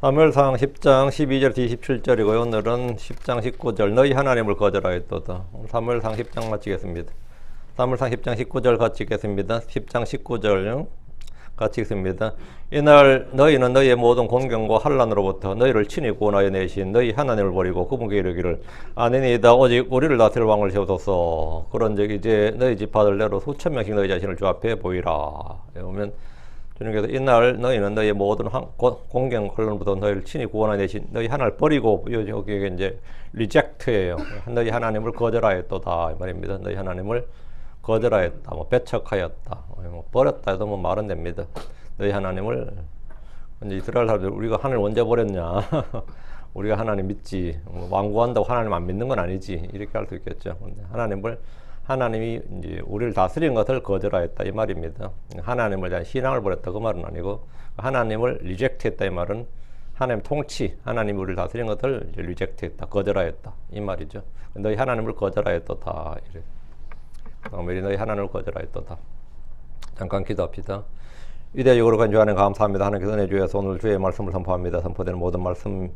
사무엘상 10장 12절 27절이고요. 오늘은 10장 19절 너희 하나님을 거절하였도다. 사무엘상 10장 마치겠습니다. 사무엘상 10장 19절 같이 읽겠습니다. 10장 19절 같이 읽습니다. 이날 너희는 너희의 모든 공경과 환난으로부터 너희를 친히 구원하여 내신 너희 하나님을 버리고 그분께 이르기를 아니니이다 오직 우리를 다스릴 왕을 세우소서. 그런즉 이제 너희 지파들대로 수천 명씩 너희 자신을 주 앞에 보이라. 그러면 주님께서 이날 너희는 너희의 모든 공경 환난부터 너희를 친히 구원하여 내신 너희 하나님을 버리고, 여기 이제 리젝트예요. 너희 하나님을 거절하였도다 이 말입니다. 너희 하나님을 거절하였다, 배척하였다, 버렸다 해도 말은 됩니다. 너희 하나님을, 이제 이스라엘 사람들 우리가 하나님 언제 버렸냐? 우리가 하나님 믿지, 완구한다고 하나님 안 믿는 건 아니지, 이렇게 할 수 있겠죠. 하나님이 이제 우리를 다스리는 것을 거절하였다 이 말입니다. 하나님을 대한 신앙을 버렸다 그 말은 아니고, 하나님을 리젝트했다 이 말은 하나님 통치, 하나님이 우리를 다스리는 것을 리젝트했다, 거절하였다 이 말이죠. 너희 하나님을 거절하였도다. 너희 하나님을 거절하였도다. 잠깐 기도합시다. 위대하고 거룩한 주 하나님 감사합니다. 하나님께서 은혜 주셔서 오늘 주의 말씀을 선포합니다. 선포되는 모든 말씀을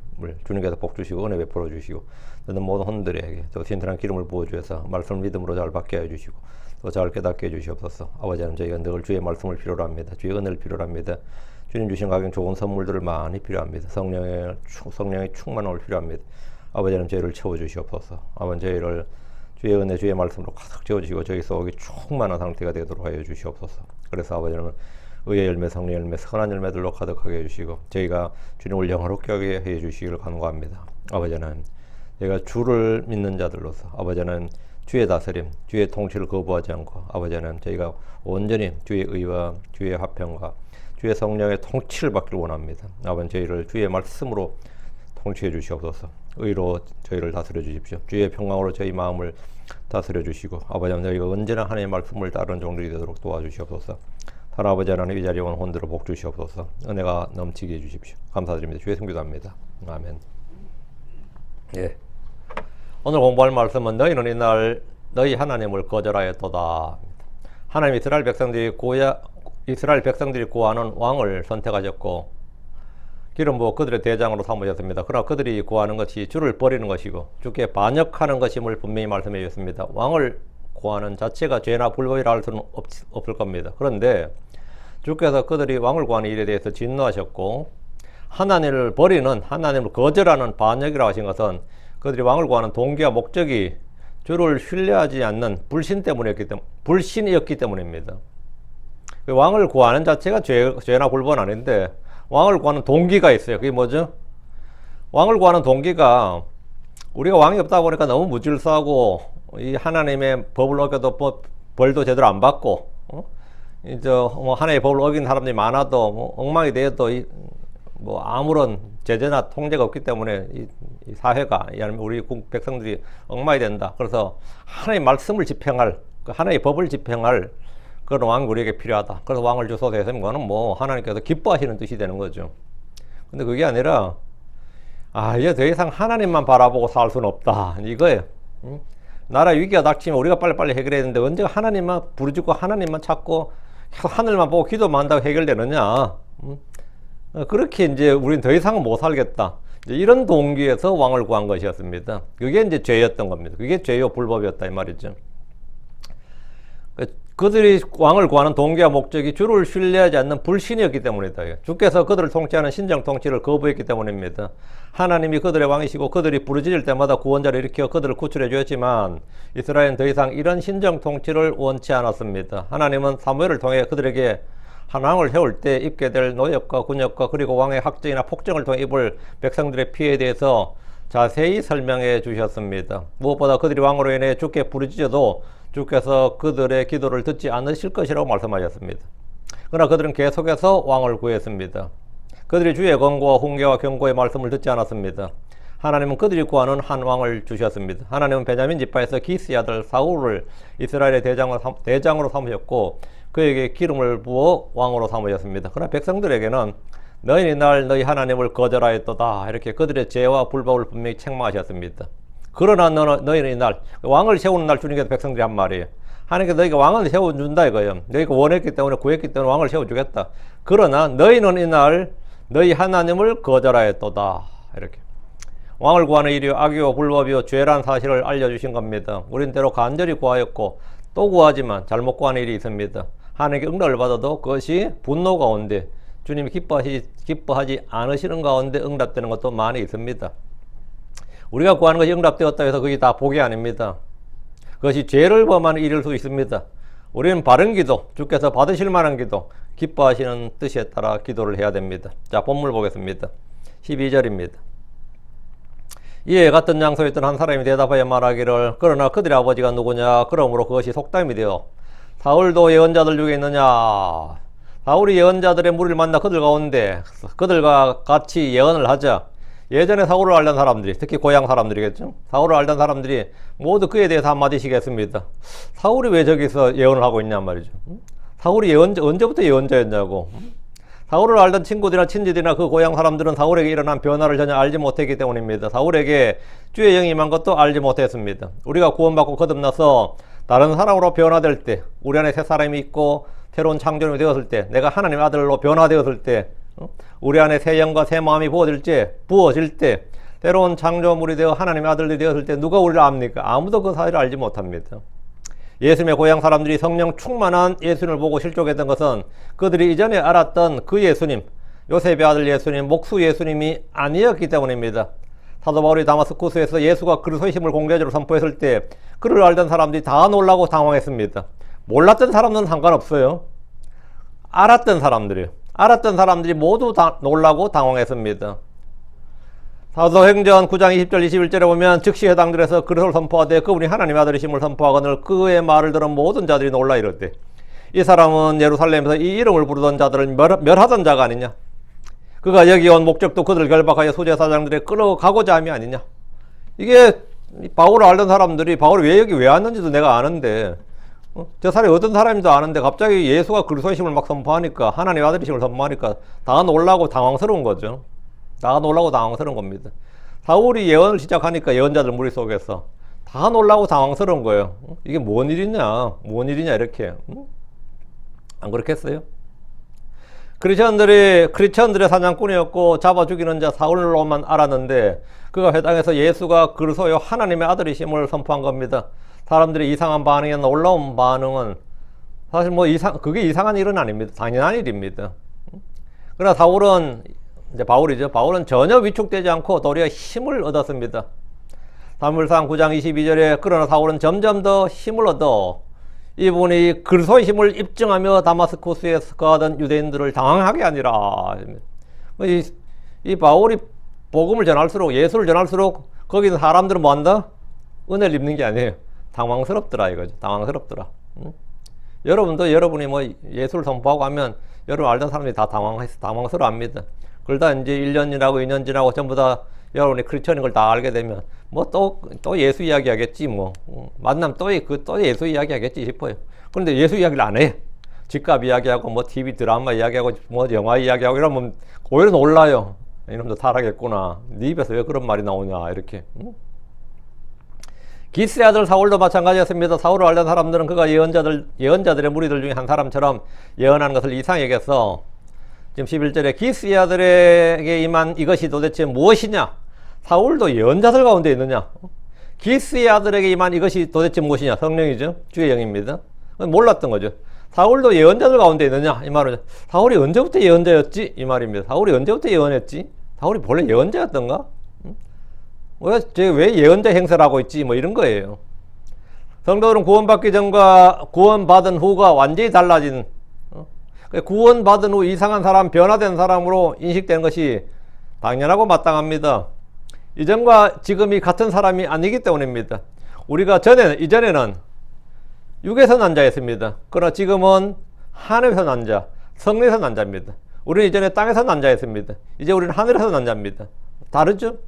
주님께서 복 주시고 은혜 베풀어 주시고, 듣는 모든 혼들에게 또 신선한 기름을 부어 주셔서 말씀을 믿음으로 잘 받게 해 주시고 또 잘 깨닫게 해 주시옵소서. 아버지 하나님, 저희가 늘 주의 말씀을 필요로 합니다. 주의 은혜를 필요로 합니다. 주님 주신 각종 좋은 선물들을 많이 필요합니다. 성령의 충만함을 필요합니다. 아버지 하나님, 저희를 채워 주시옵소서. 아버지, 저희를 주의 은혜, 주의 말씀으로 가득 채워주시고 저희 속이 충만한 상태가 되도록 하여 주시옵소서. 그래서 아버지 하나님, 의의 열매, 성령의 열매, 선한 열매들로 가득하게 해주시고 저희가 주님을 영화롭게 하게 해주시기를 간구합니다. 아버지 하나님, 저희가 주를 믿는 자들로서 아버지 하나님, 주의 다스림, 주의 통치를 거부하지 않고 아버지 하나님, 저희가 온전히 주의 의와 주의 화평과 주의 성령의 통치를 받기를 원합니다. 아버지, 저희를 주의 말씀으로 통치해 주시옵소서. 의로 저희를 다스려 주십시오. 주의 평강으로 저희 마음을 다스려 주시고 아버지 하나님, 저희가 언제나 하나님의 말씀을 따르는 종들이 되도록 도와주시옵소서. 하나님 아버지 하나님, 이 자리에 온 혼들을 복 주시옵소서. 은혜가 넘치게 해주십시오. 감사드립니다. 주의 성기도합니다. 아멘. 예. 오늘 공부할 말씀은 너희는 이날 너희 하나님을 거절하였도다. 하나님 이스라엘 백성들이 구하는 왕을 선택하셨고 기름 부어 그들의 대장으로 삼으셨습니다. 그러나 그들이 구하는 것이 주를 버리는 것이고 주께 반역하는 것임을 분명히 말씀해 주셨습니다. 왕을 구하는 자체가 죄나 불법이라 할 수는 없을 겁니다. 그런데 주께서 그들이 왕을 구하는 일에 대해서 진노하셨고 하나님을 버리는, 하나님을 거절하는 반역이라고 하신 것은 그들이 왕을 구하는 동기와 목적이 주를 신뢰하지 않는 불신이었기 때문입니다. 왕을 구하는 자체가 죄나 불법은 아닌데 왕을 구하는 동기가 있어요. 그게 뭐죠? 왕을 구하는 동기가 우리가 왕이 없다 보니까 너무 무질서하고 이 하나님의 법을 어겨도 벌도 제대로 안 받고, 이제 하나님의 법을 어긴 사람들이 많아도 엉망이 되어도 아무런 제재나 통제가 없기 때문에 이 사회가, 우리 백성들이 엉망이 된다. 그래서 하나님의 말씀을 집행할, 하나님의 법을 집행할 그런 왕이 우리에게 필요하다. 그래서 왕을 주소서 해서 이거는 하나님께서 기뻐하시는 뜻이 되는 거죠. 근데 그게 아니라 이제 더 이상 하나님만 바라보고 살 수는 없다 이거예요. 나라 위기가 닥치면 우리가 빨리빨리 해결해야 되는데 언제 하나님만 부르짖고 하나님만 찾고 하늘만 보고 기도만 한다고 해결되느냐. 그렇게 이제 우리는 더 이상은 못 살겠다. 이런 동기에서 왕을 구한 것이었습니다. 그게 이제 죄였던 겁니다. 그게 죄요 불법이었다 이 말이죠. 그들이 왕을 구하는 동기와 목적이 주를 신뢰하지 않는 불신이었기 때문이다. 주께서 그들을 통치하는 신정 통치를 거부했기 때문입니다. 하나님이 그들의 왕이시고 그들이 부르짖을 때마다 구원자를 일으켜 그들을 구출해 주었지만 이스라엘은 더 이상 이런 신정 통치를 원치 않았습니다. 하나님은 사무엘을 통해 그들에게 한 왕을 세울 때 입게 될 노역과 군역과 그리고 왕의 학정이나 폭정을 통해 입을 백성들의 피해에 대해서 자세히 설명해 주셨습니다. 무엇보다 그들이 왕으로 인해 주께 부르짖어도 주께서 그들의 기도를 듣지 않으실 것이라고 말씀하셨습니다. 그러나 그들은 계속해서 왕을 구했습니다. 그들이 주의 권고와 훈계와 경고의 말씀을 듣지 않았습니다. 하나님은 그들이 구하는 한 왕을 주셨습니다. 하나님은 베냐민 지파에서 기스의 아들 사울을 이스라엘의 대장으로 삼으셨고 그에게 기름을 부어 왕으로 삼으셨습니다. 그러나 백성들에게는 너희는 이날 너희 하나님을 거절하였도다 이렇게 그들의 죄와 불법을 분명히 책망하셨습니다. 그러나 너희는 이날 왕을 세우는 날 주님께서 백성들이 한 말이에요. 하나님께서 너희가 왕을 세워준다 이거예요. 너희가 원했기 때문에 구했기 때문에 왕을 세워주겠다. 그러나 너희는 이날 너희 하나님을 거절하였도다. 이렇게 왕을 구하는 일이 악이요 불법이요 죄란 사실을 알려주신 겁니다. 우린 때로 간절히 구하였고 또 구하지만 잘못 구하는 일이 있습니다. 하나님께 응답을 받아도 그것이 분노 가운데 주님이 기뻐하지 않으시는 가운데 응답되는 것도 많이 있습니다. 우리가 구하는 것이 응답되었다 해서 그게 다 복이 아닙니다. 그것이 죄를 범하는 일일 수 있습니다. 우리는 바른 기도, 주께서 받으실 만한 기도, 기뻐하시는 뜻에 따라 기도를 해야 됩니다. 자, 본문 보겠습니다. 12절입니다. 이에 같은 장소에 있던 한 사람이 대답하여 말하기를 그러나 그들의 아버지가 누구냐? 그러므로 그것이 속담이 되어 사울도 예언자들 중에 있느냐? 사울이 예언자들의 무리를 만나 그들 가운데 그들과 같이 예언을 하자. 예전에 사울을 알던 사람들이, 특히 고향 사람들이겠죠. 사울을 알던 사람들이 모두 그에 대해서 한마디씩 했습니다. 사울이 왜 저기서 예언을 하고 있냔 말이죠. 사울이 언제부터 예언자였냐고. 사울을 알던 친구들이나 친지들이나 그 고향 사람들은 사울에게 일어난 변화를 전혀 알지 못했기 때문입니다. 사울에게 주의 영이 임한 것도 알지 못했습니다. 우리가 구원받고 거듭나서 다른 사람으로 변화될 때, 우리 안에 새 사람이 있고 새로운 창조물이 되었을 때, 내가 하나님의 아들로 변화되었을 때, 우리 안에 새 영과 새 마음이 부어질 때, 새로운 창조물이 되어 하나님의 아들들이 되었을 때 누가 우리를 압니까? 아무도 그 사실을 알지 못합니다. 예수님의 고향 사람들이 성령 충만한 예수님을 보고 실족했던 것은 그들이 이전에 알았던 그 예수님, 요셉의 아들 예수님, 목수 예수님이 아니었기 때문입니다. 사도 바울이 다마스쿠스에서 예수가 그리스도이심을 공개적으로 선포했을 때 그를 알던 사람들이 다 놀라고 당황했습니다. 몰랐던 사람은 상관없어요. 알았던 사람들이 모두 다 놀라고 당황했습니다. 사도행전 9장 20절 21절에 보면 즉시 해당들에서 그리스도를 선포하되 그분이 하나님의 아들이심을 선포하거늘 그의 말을 들은 모든 자들이 놀라 이르되 이 사람은 예루살렘에서 이 이름을 부르던 자들을 멸하던 자가 아니냐. 그가 여기 온 목적도 그들을 결박하여 수제사장들에 끌어가고자 함이 아니냐. 이게 바울을 알던 사람들이 바울이 왜 왔는지도 내가 아는데 저 사람이 어떤 사람인지도 아는데 갑자기 예수가 그리스도이심을 막 선포하니까 하나님의 아들이심을 선포하니까 다 놀라고 당황스러운 거죠. 다 놀라고 당황스러운 겁니다. 사울이 예언을 시작하니까 예언자들 무리 속에서 다 놀라고 당황스러운 거예요. 이게 뭔 일이냐 이렇게. 안 그렇겠어요? 크리스천들의 사냥꾼이었고 잡아 죽이는 자 사울로만 알았는데 그가 회당에서 예수가 그리스도요 하나님의 아들이심을 선포한 겁니다. 사람들의 이상한 반응이나 놀라운 반응은 사실 그게 이상한 일은 아닙니다. 당연한 일입니다. 그러나 바울은 전혀 위축되지 않고 도리어 힘을 얻었습니다. 사무엘상 9장 22절에 그러나 사울은 점점 더 힘을 얻어 이분이 그리스도의 힘을 입증하며 다마스쿠스에서 거하던 유대인들을 당황하게 하니라. 이 바울이 복음을 전할수록 예수를 전할수록 거기 있는 사람들은 뭐한다? 은혜를 입는 게 아니에요. 당황스럽더라 이거죠. 당황스럽더라. 여러분도 여러분이 예수를 선포하고 하면 여러분 알던 사람들이 다 당황스러워합니다. 그러다 이제 1년 지나고 2년 지나고 전부 다 여러분이 크리스천인 걸 다 알게 되면 또 예수 이야기 하겠지 만나면 또 예수 이야기 하겠지 싶어요. 그런데 예수 이야기를 안 해. 집값 이야기하고 TV 드라마 이야기하고 영화 이야기하고 이러면 오히려 놀라요. 이놈도 타락했구나. 네 입에서 왜 그런 말이 나오냐 이렇게. 기스의 아들 사울도 마찬가지였습니다. 사울을 알던 사람들은 그가 예언자들의 무리들 중에 한 사람처럼 예언하는 것을 이상히 여겨서 지금 11절에 기스의 아들에게 임한 이것이 도대체 무엇이냐? 사울도 예언자들 가운데 있느냐? 기스의 아들에게 임한 이것이 도대체 무엇이냐? 성령이죠. 주의 영입니다. 몰랐던 거죠. 사울도 예언자들 가운데 있느냐? 이 말은 사울이 언제부터 예언자였지? 이 말입니다. 사울이 언제부터 예언했지? 사울이 본래 예언자였던가? 왜 예언자 행세를 하고 있지? 이런 거예요. 성도들은 구원받기 전과 구원받은 후가 완전히 달라진 구원받은 후 이상한 사람, 변화된 사람으로 인식되는 것이 당연하고 마땅합니다. 이전과 지금이 같은 사람이 아니기 때문입니다. 우리가 이전에는 육에서 난 자였습니다. 그러나 지금은 하늘에서 난 자, 성령에서 난 자입니다. 우리는 이전에 땅에서 난 자였습니다. 이제 우리는 하늘에서 난 자입니다. 다르죠?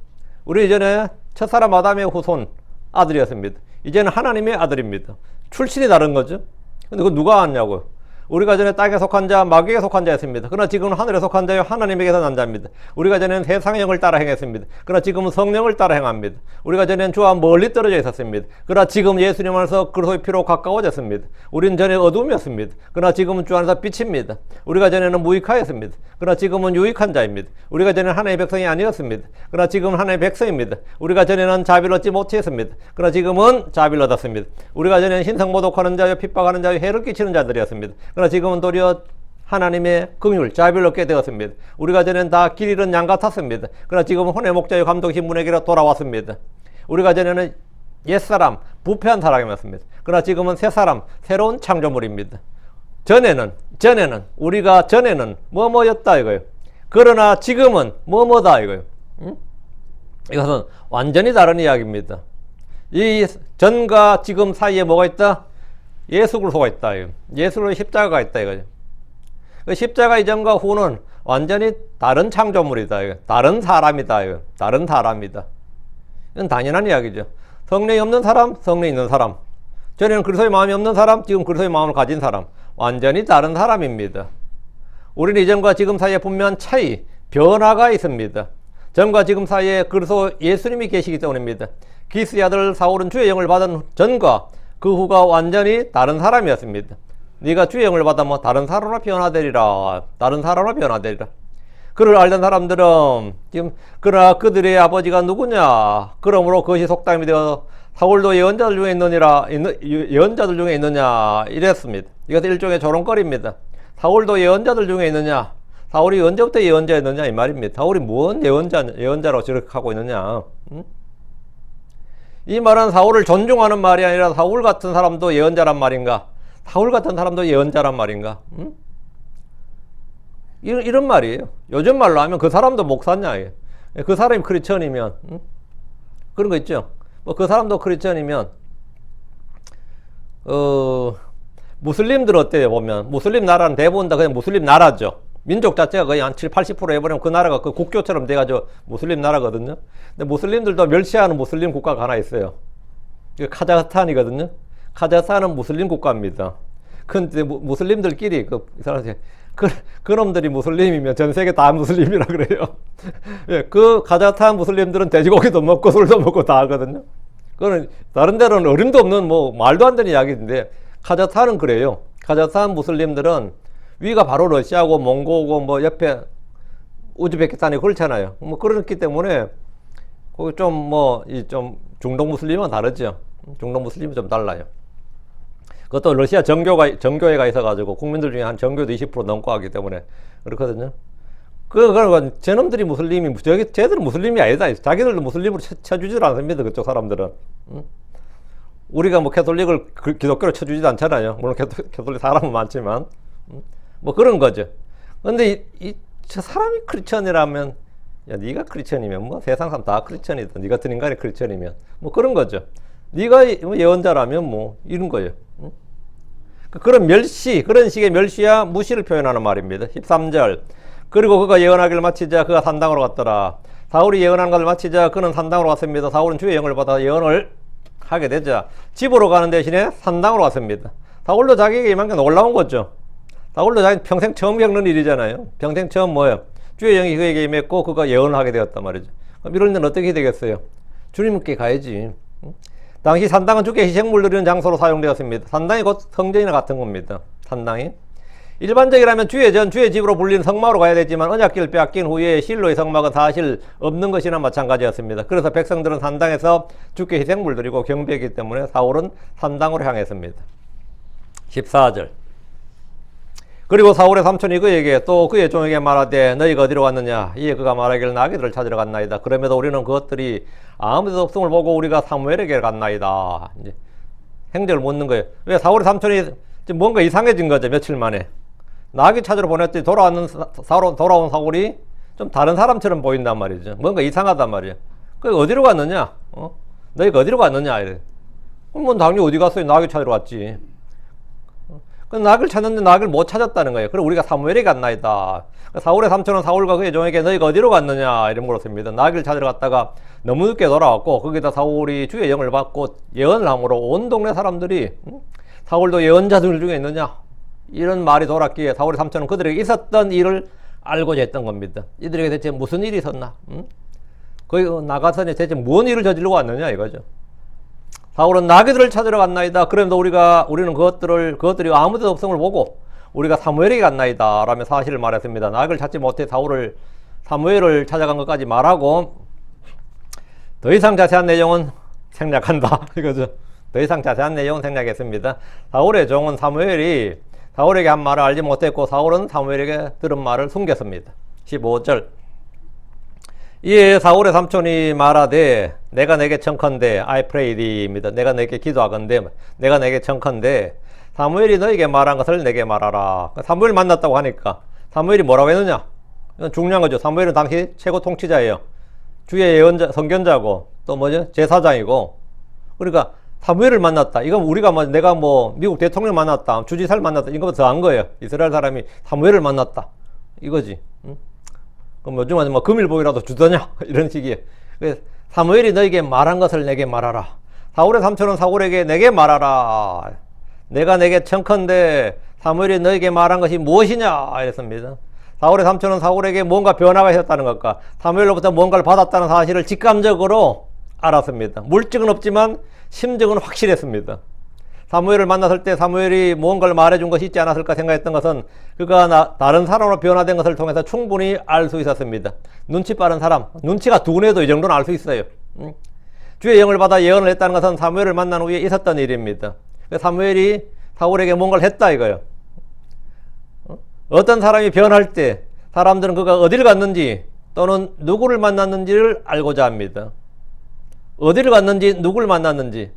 우리 이전에 첫사람 아담의 후손 아들이었습니다. 이제는 하나님의 아들입니다. 출신이 다른 거죠. 근데 그거 누가 왔냐고요? 우리가 전에 땅에 속한 자, 마귀에 속한 자였습니다. 그러나 지금은 하늘에 속한 자요 하나님에게서 난 자입니다. 우리가 전에는 세상의 영을 따라 행했습니다. 그러나 지금은 성령을 따라 행합니다. 우리가 전에는 주와 멀리 떨어져 있었습니다. 그러나 지금 예수님 안에서 그리스도의 피로 가까워졌습니다. 우리는 전에 어둠이었습니다. 그러나 지금은 주 안에서 빛입니다. 우리가 전에는 무익하였습니다. 그러나 지금은 유익한 자입니다. 우리가 전에는 하나님의 백성이 아니었습니다. 그러나 지금은 하나님의 백성입니다. 우리가 전에는 자비를 얻지 못했습니다. 그러나 지금은 자비를 얻었습니다. 우리가 전에는 신성모독하는 자요 핍박하는 자요 해를 끼치는 자들이었습니다. 그러나 지금은 도리어 하나님의 긍휼, 자비를 얻게 되었습니다. 우리가 전에는 다 길 잃은 양 같았습니다. 그러나 지금은 혼의 목자요 감독이신 분에게로 돌아왔습니다. 우리가 전에는 옛사람, 부패한 사람이었습니다. 그러나 지금은 새 사람, 새로운 창조물입니다. 전에는 우리가 전에는 뭐뭐였다 이거예요. 그러나 지금은 뭐뭐다 이거예요. 이것은 완전히 다른 이야기입니다. 이 전과 지금 사이에 뭐가 있다? 예수 그리스도가 있다. 예수의 십자가가 있다 이거죠. 그 십자가 이전과 후는 완전히 다른 창조물이다. 다른 사람이다. 다른 사람이다. 이건 당연한 이야기죠. 성령이 없는 사람, 성령이 있는 사람. 전에는 그리스도의 마음이 없는 사람, 지금 그리스도의 마음을 가진 사람. 완전히 다른 사람입니다. 우리는 이전과 지금 사이에 분명한 차이, 변화가 있습니다. 전과 지금 사이에 그리스도 예수님이 계시기 때문입니다. 기스의 아들 사울은 주의 영을 받은 전과 그 후가 완전히 다른 사람이었습니다. 네가 주의 영을 받으면 다른 사람으로 변화되리라. 다른 사람으로 변화되리라. 그를 알던 사람들은 지금 그러나 그들의 아버지가 누구냐? 그러므로 그것이 속담이 되어 사울도 예언자들 중에 예언자들 중에 있느냐 이랬습니다. 이것은 일종의 조롱거리입니다. 사울도 예언자들 중에 있느냐? 사울이 언제부터 예언자였느냐 이 말입니다. 사울이 뭔 예언자라고 저렇게 하고 있느냐? 이 말은 사울을 존중하는 말이 아니라 사울 같은 사람도 예언자란 말인가? 사울 같은 사람도 예언자란 말인가? 이런 말이에요. 요즘 말로 하면 그 사람도 목사냐? 그 사람이 크리스천이면 그런 거 있죠. 뭐 그 사람도 크리스천이면 무슬림들 어때요? 보면 무슬림 나라는 대부분 다 그냥 무슬림 나라죠. 민족 자체가 거의 한 7, 80% 해버리면 그 나라가 그 국교처럼 돼가지고 무슬림 나라거든요. 근데 무슬림들도 멸시하는 무슬림 국가가 하나 있어요. 이게 카자흐스탄이거든요. 카자흐스탄은 무슬림 국가입니다. 근데 무슬림들끼리 그놈들이 무슬림이면 전 세계 다 무슬림이라 그래요. 예, 그 카자흐스탄 무슬림들은 돼지고기도 먹고 술도 먹고 다 하거든요. 그거는 다른 데로는 어림도 없는 뭐 말도 안 되는 이야기인데 카자흐스탄은 그래요. 카자흐스탄 무슬림들은 위가 바로 러시아고 몽고고 뭐 옆에 우즈베키스탄이 그렇잖아요. 뭐 그렇기 때문에 거기 좀 중동 무슬림은 다르죠. 중동 무슬림은 좀 달라요. 그것도 러시아 정교회가 있어가지고 국민들 중에 한 정교도 20% 넘고 하기 때문에 그렇거든요. 그러니까 저놈들이 무슬림이 쟤들은 무슬림이 아니다. 자기들도 무슬림으로 쳐주질 않습니다. 그쪽 사람들은. 우리가 뭐 캐톨릭을 기독교로 쳐주지도 않잖아요. 물론 캐톨릭 사람은 많지만 뭐 그런 거죠. 근데 저 사람이 크리스천이라면 야 네가 크리스천이면 뭐 세상 사람 다 크리스천이다. 네 같은 인간이 크리스천이면 뭐 그런 거죠. 네가 예언자라면 뭐 이런 거예요. 그런 그런 식의 멸시야 무시를 표현하는 말입니다. 13절. 그리고 그가 예언하기를 마치자 그가 산당으로 갔더라. 사울이 예언하는 것을 마치자 그는 산당으로 갔습니다. 사울은 주의 영을 받아 예언을 하게 되자 집으로 가는 대신에 산당으로 갔습니다. 사울도 자기에게 임한 게 놀라운 거죠. 사울도 자기 평생 처음 겪는 일이잖아요. 평생 처음 뭐예요? 주의 영이 그에게 임했고 그가 예언을 하게 되었단 말이죠. 그럼 이럴 때는 어떻게 되겠어요? 주님께 가야지. 당시 산당은 주께 희생물 드리는 장소로 사용되었습니다. 산당이 곧 성전이나 같은 겁니다. 산당이. 일반적이라면 주의 전, 주의 집으로 불리는 성막으로 가야 되지만 언약궤를 빼앗긴 후에 실로의 성막은 사실 없는 것이나 마찬가지였습니다. 그래서 백성들은 산당에서 주께 희생물 드리고 경배했기 때문에 사울은 산당으로 향했습니다. 14절. 그리고 사울의 삼촌이 그에게 또 그의 종에게 말하되 너희가 어디로 갔느냐? 이에 그가 말하기를 나귀들을 찾으러 갔나이다. 그럼에도 우리는 그것들이 아무데도 없음을 보고 우리가 사무엘에게 갔나이다. 이제 행적을 묻는 거예요. 왜 사울의 삼촌이 뭔가 이상해진 거죠. 며칠 만에. 나귀 찾으러 보냈더니 돌아온 사울이 좀 다른 사람처럼 보인단 말이죠. 뭔가 이상하단 말이에요. 그 어디로 갔느냐? 너희가 어디로 갔느냐? 이래. 그럼 당연히 어디 갔어요? 나귀 찾으러 갔지. 그 나귀를 찾는데 나귀를 못 찾았다는 거예요. 그리고 우리가 사무엘에 갔나이다. 사울의 삼촌은 사울과 그의 종에게 너희가 어디로 갔느냐 이런 물었습니다. 나귀를 찾으러 갔다가 너무 늦게 돌아왔고 거기다 사울이 주의 영을 받고 예언을 함으로 온 동네 사람들이 사울도 예언자들 중에 있느냐 이런 말이 돌았기에 사울의 삼촌은 그들에게 있었던 일을 알고자 했던 겁니다. 이들에게 대체 무슨 일이 있었나? 거기 나가서 대체 뭔 일을 저지르고 왔느냐 이거죠. 사울은 나귀들을 찾으러 갔나이다. 그러면서 우리는 그것들이 아무 데도 없음을 보고 우리가 사무엘에게 갔나이다 라며 사실을 말했습니다. 나귀를 찾지 못해 사무엘을 찾아간 것까지 말하고 더 이상 자세한 내용은 생략한다 이거죠. 더 이상 자세한 내용은 생략했습니다. 사울의 종은 사무엘이 사울에게 한 말을 알지 못했고 사울은 사무엘에게 들은 말을 숨겼습니다. 15절 이에 사울의 삼촌이 말하되 내가 내게 청컨대 I pray thee입니다. 내가 내게 기도하건대 내가 내게 청컨대 사무엘이 너에게 말한 것을 내게 말하라. 사무엘 만났다고 하니까 사무엘이 뭐라고 했느냐? 이건 중요한 거죠. 사무엘은 당시 최고 통치자예요. 주의 예언자, 선견자고 또 뭐죠? 제사장이고. 그러니까 사무엘을 만났다. 이건 내가 미국 대통령 만났다, 주지사를 만났다. 이거보다 더한 거예요. 이스라엘 사람이 사무엘을 만났다. 이거지. 그럼 요즘은 금일보이라도 주더냐? 이런 식이에요. 사무엘이 너에게 말한 것을 내게 말하라. 사울의 삼촌은 사울에게 내게 말하라. 내가 내게 청컨대 사무엘이 너에게 말한 것이 무엇이냐? 이랬습니다. 사울의 삼촌은 사울에게 뭔가 변화가 있었다는 것과 사무엘로부터 뭔가를 받았다는 사실을 직감적으로 알았습니다. 물증은 없지만 심증은 확실했습니다. 사무엘을 만났을 때 사무엘이 무언가를 말해준 것이 있지 않았을까 생각했던 것은 그가 다른 사람으로 변화된 것을 통해서 충분히 알 수 있었습니다. 눈치 빠른 사람, 눈치가 둔해도 이 정도는 알 수 있어요. 주의 영을 받아 예언을 했다는 것은 사무엘을 만난 후에 있었던 일입니다. 사무엘이 사울에게 뭔가를 했다 이거예요. 어떤 사람이 변할 때 사람들은 그가 어디를 갔는지 또는 누구를 만났는지를 알고자 합니다. 어디를 갔는지 누구를 만났는지.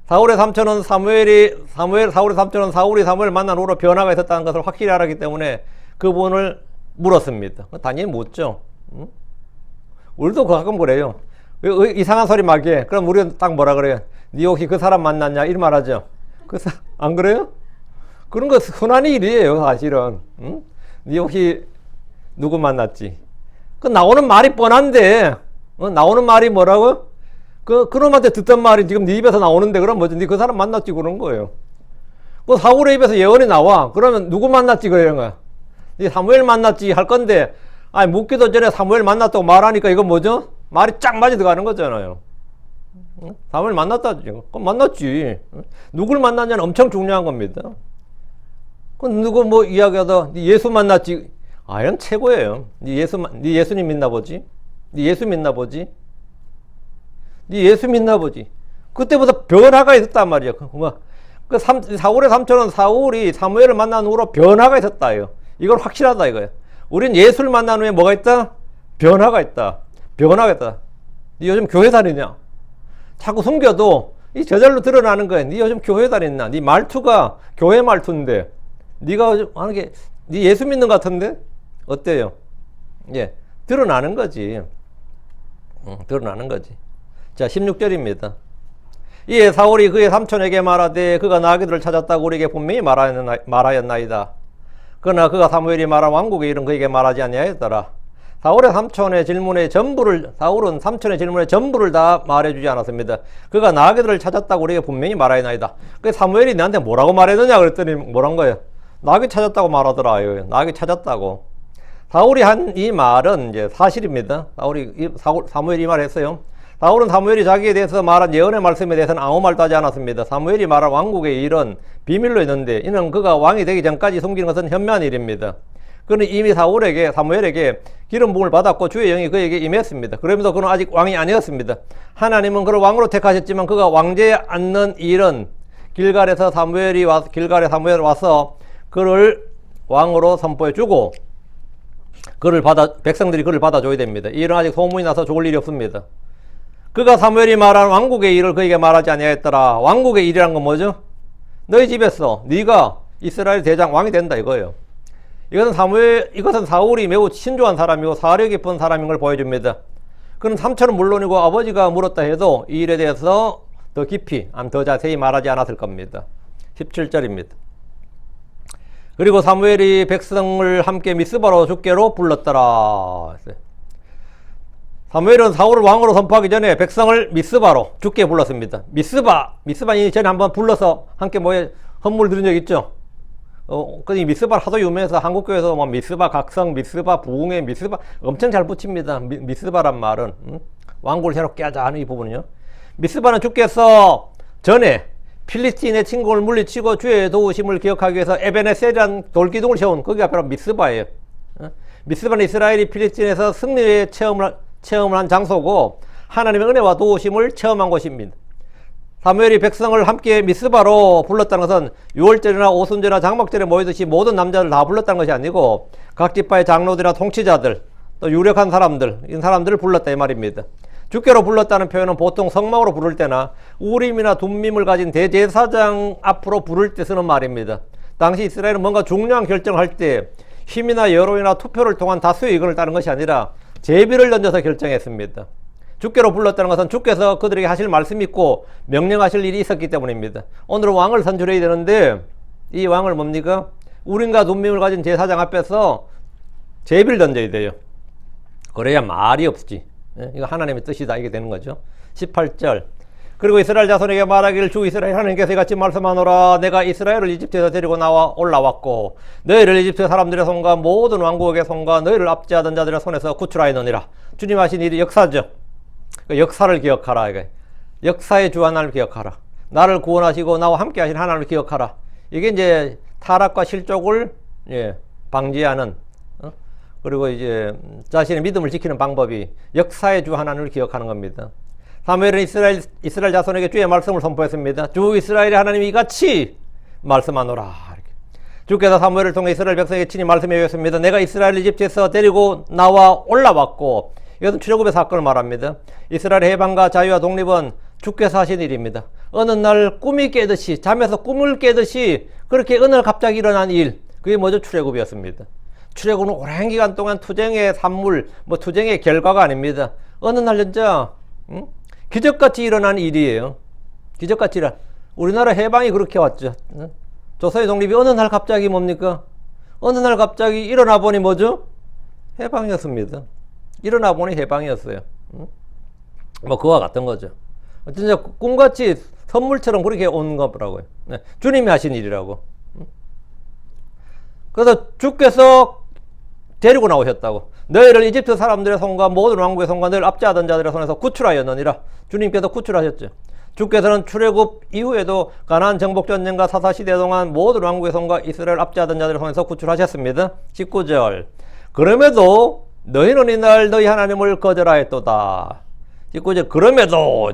사울의 삼촌은 사울이 사무엘을 만난 후로 변화가 있었다는 것을 확실히 알았기 때문에 그분을 물었습니다. 당연히 묻죠. 우리도 가끔 그래요. 이상한 소리 막 해. 그럼 우리는 딱 뭐라 그래요? 니 혹시 그 사람 만났냐? 이런 말 하죠. 안 그래요? 그런 거 흔한 일이에요, 사실은. 니 혹시 누구 만났지? 그 나오는 말이 뻔한데, 나오는 말이 뭐라고? 그놈한테 듣던 말이 지금 네 입에서 나오는데, 그럼 뭐지? 니 그 사람 만났지? 그런 거예요. 그 사울의 입에서 예언이 나와. 그러면 누구 만났지? 그런 거야. 니 사무엘 만났지? 할 건데, 묻기도 전에 사무엘 만났다고 말하니까 이건 뭐죠? 말이 쫙 맞이 들어가는 거잖아요. 사무엘 만났다. 그럼 만났지. 누굴 만났냐는 엄청 중요한 겁니다. 누구 이야기하다, 니 예수 만났지? 이건 최고예요. 니 예수님 믿나 보지? 니 예수 믿나 보지? 니 예수 믿나 보지? 그때부터 변화가 있었단 말이야. 사울의 삼촌은 사울이 사무엘을 만난 후로 변화가 있었다. 이건 확실하다 이거야. 우린 예수를 만난 후에 뭐가 있다? 변화가 있다. 변화가 있다. 니 요즘 교회 다니냐? 자꾸 숨겨도 저절로 드러나는 거야. 니 요즘 교회 다니냐? 니 말투가 교회 말투인데 니가 하는 게 니 예수 믿는 것 같은데? 어때요? 예, 드러나는 거지. 드러나는 거지. 자, 16절입니다. 이에 사울이 그의 삼촌에게 말하되 그가 나귀들을 찾았다고 우리에게 분명히 말하였나이다. 그러나 그가 사무엘이 말한 왕국의 일은 그에게 말하지 아니하였더라. 사울은 삼촌의 질문에 전부를 다 말해주지 않았습니다. 그가 나귀들을 찾았다고 우리에게 분명히 말하였나이다. 그 사무엘이 나한테 뭐라고 말했느냐 그랬더니 뭐란 거예요? 나귀 찾았다고 말하더라. 나귀 찾았다고. 사울이 한 이 말은 이제 사실입니다. 사무엘이 이 말했어요. 사울은 사무엘이 자기에 대해서 말한 예언의 말씀에 대해서는 아무 말도 하지 않았습니다. 사무엘이 말한 왕국의 일은 비밀로 있는데 이는 그가 왕이 되기 전까지 숨기는 것은 현명한 일입니다. 그는 이미 사무엘에게 기름 부음을 받았고 주의 영이 그에게 임했습니다. 그러면서 그는 아직 왕이 아니었습니다. 하나님은 그를 왕으로 택하셨지만 그가 왕제에 앉는 일은 길갈에 사무엘이 와서 그를 왕으로 선포해주고 백성들이 그를 받아줘야 됩니다. 이 일은 아직 소문이 나서 좋을 일이 없습니다. 그가 사무엘이 말한 왕국의 일을 그에게 말하지 아니하였더라. 왕국의 일이란 건 뭐죠? 너희 집에서 네가 이스라엘 대장 왕이 된다 이거예요. 이것은 사울이 매우 신중한 사람이고 사려 깊은 사람인 걸 보여줍니다. 그는 삼촌은 물론이고 아버지가 물었다 해도 이 일에 대해서 더 깊이, 더 자세히 말하지 않았을 겁니다. 17절입니다. 그리고 사무엘이 백성을 함께 미스바로 죽게로 불렀더라. 사무엘은 사울을 왕으로 선포하기 전에 백성을 미스바로 죽게 불렀습니다. 미스바니 전에 한번 불러서 함께 헌물 드린 적 있죠? 그 미스바 하도 유명해서 한국교회에서 뭐 미스바 각성, 미스바 부흥회, 미스바 엄청 잘 붙입니다. 미스바란 말은 왕국을 새롭게 하자 하는 이 부분은요. 미스바는 주께서 전에 필리스틴의 침공을 물리치고 주의 도우심을 기억하기 위해서 에베네셀이라는 돌기둥을 세운 거기가 바로 미스바예요. 미스바는 이스라엘이 필리스틴에서 승리의 체험을 한 장소고 하나님의 은혜와 도우심을 체험한 곳입니다. 사무엘이 백성을 함께 미스바로 불렀다는 것은 유월절이나 오순절이나 장막절에 모이듯이 모든 남자들 다 불렀다는 것이 아니고 각 지파의 장로들이나 통치자들 또 유력한 사람들 이런 사람들을 불렀다 이 말입니다. 주께로 불렀다는 표현은 보통 성막으로 부를 때나 우림이나 둠밈을 가진 대제사장 앞으로 부를 때 쓰는 말입니다. 당시 이스라엘은 뭔가 중요한 결정을 할 때 힘이나 여론이나 투표를 통한 다수의 의견을 따른 것이 아니라 제비를 던져서 결정했습니다. 주께로 불렀다는 것은 주께서 그들에게 하실 말씀이 있고 명령하실 일이 있었기 때문입니다. 오늘은 왕을 선출해야 되는데 이 왕을 뭡니까? 우림과 둠밈을 가진 제사장 앞에서 제비를 던져야 돼요. 그래야 말이 없지. 이거 하나님의 뜻이다 이게 되는 거죠. 18절 그리고 이스라엘 자손에게 말하기를 주 이스라엘 하나님께서 이같이 말씀하노라 내가 이스라엘을 이집트에서 데리고 나와 올라왔고 너희를 이집트 사람들의 손과 모든 왕국의 손과 너희를 압제하던 자들의 손에서 구출하였느니라. 주님 하신 일이 역사죠. 그 역사를 기억하라. 이게 역사의 주 하나님을 기억하라. 나를 구원하시고 나와 함께 하신 하나님을 기억하라. 이게 이제 타락과 실족을 방지하는 그리고 이제 자신의 믿음을 지키는 방법이 역사의 주 하나님을 기억하는 겁니다. 사무엘은 이스라엘 자손에게 주의 말씀을 선포했습니다. 주 이스라엘의 하나님이 이같이 말씀하노라. 이렇게. 주께서 사무엘을 통해 이스라엘 백성에게 친히 말씀해 주셨습니다. 내가 이스라엘 이집트에서 데리고 나와 올라왔고 이것은 출애굽의 사건을 말합니다. 이스라엘의 해방과 자유와 독립은 주께서 하신 일입니다. 어느 날 꿈이 깨듯이 잠에서 꿈을 깨듯이 그렇게 어느 날 갑자기 일어난 일 그게 뭐죠? 출애굽이었습니다. 출애굽은 오랜 기간 동안 투쟁의 산물, 투쟁의 결과가 아닙니다. 어느 날 진짜 기적같이 일어난 일이에요. 기적같이 우리나라 해방이 그렇게 왔죠. 조선의 독립이 어느 날 갑자기 뭡니까? 어느 날 갑자기 일어나 보니 뭐죠? 해방이었습니다. 일어나 보니 해방이었어요. 그와 같은 거죠. 진짜 꿈같이 선물처럼 그렇게 온 거라고요. 주님이 하신 일이라고. 그래서 주께서 데리고 나오셨다고. 너희를 이집트 사람들의 손과 모든 왕국의 손과 너희를 압제하던 자들의 손에서 구출하였느니라. 주님께서 구출하셨죠. 주께서는 출애굽 이후에도 가나안 정복 전쟁과 사사시대 동안 모든 왕국의 손과 이스라엘 압제하던 자들의 손에서 구출하셨습니다. 19절 그럼에도 너희는 이날 너희 하나님을 거절하였도다. 19절 그럼에도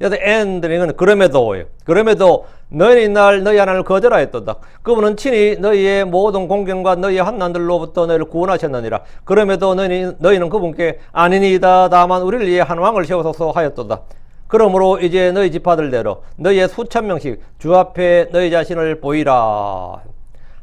여기서 and는 그럼에도예요. 그럼에도 너희는 이날 너희 하나님을 거절하였도다. 그분은 친히 너희의 모든 공경과 너희의 환난들로부터 너희를 구원하셨느니라. 그럼에도 너희는 그분께 아니니이다 다만 우리를 위해 한 왕을 세우소서 하였도다. 그러므로 이제 너희 지파들대로 너희의 수천 명씩 주 앞에 너희 자신을 보이라.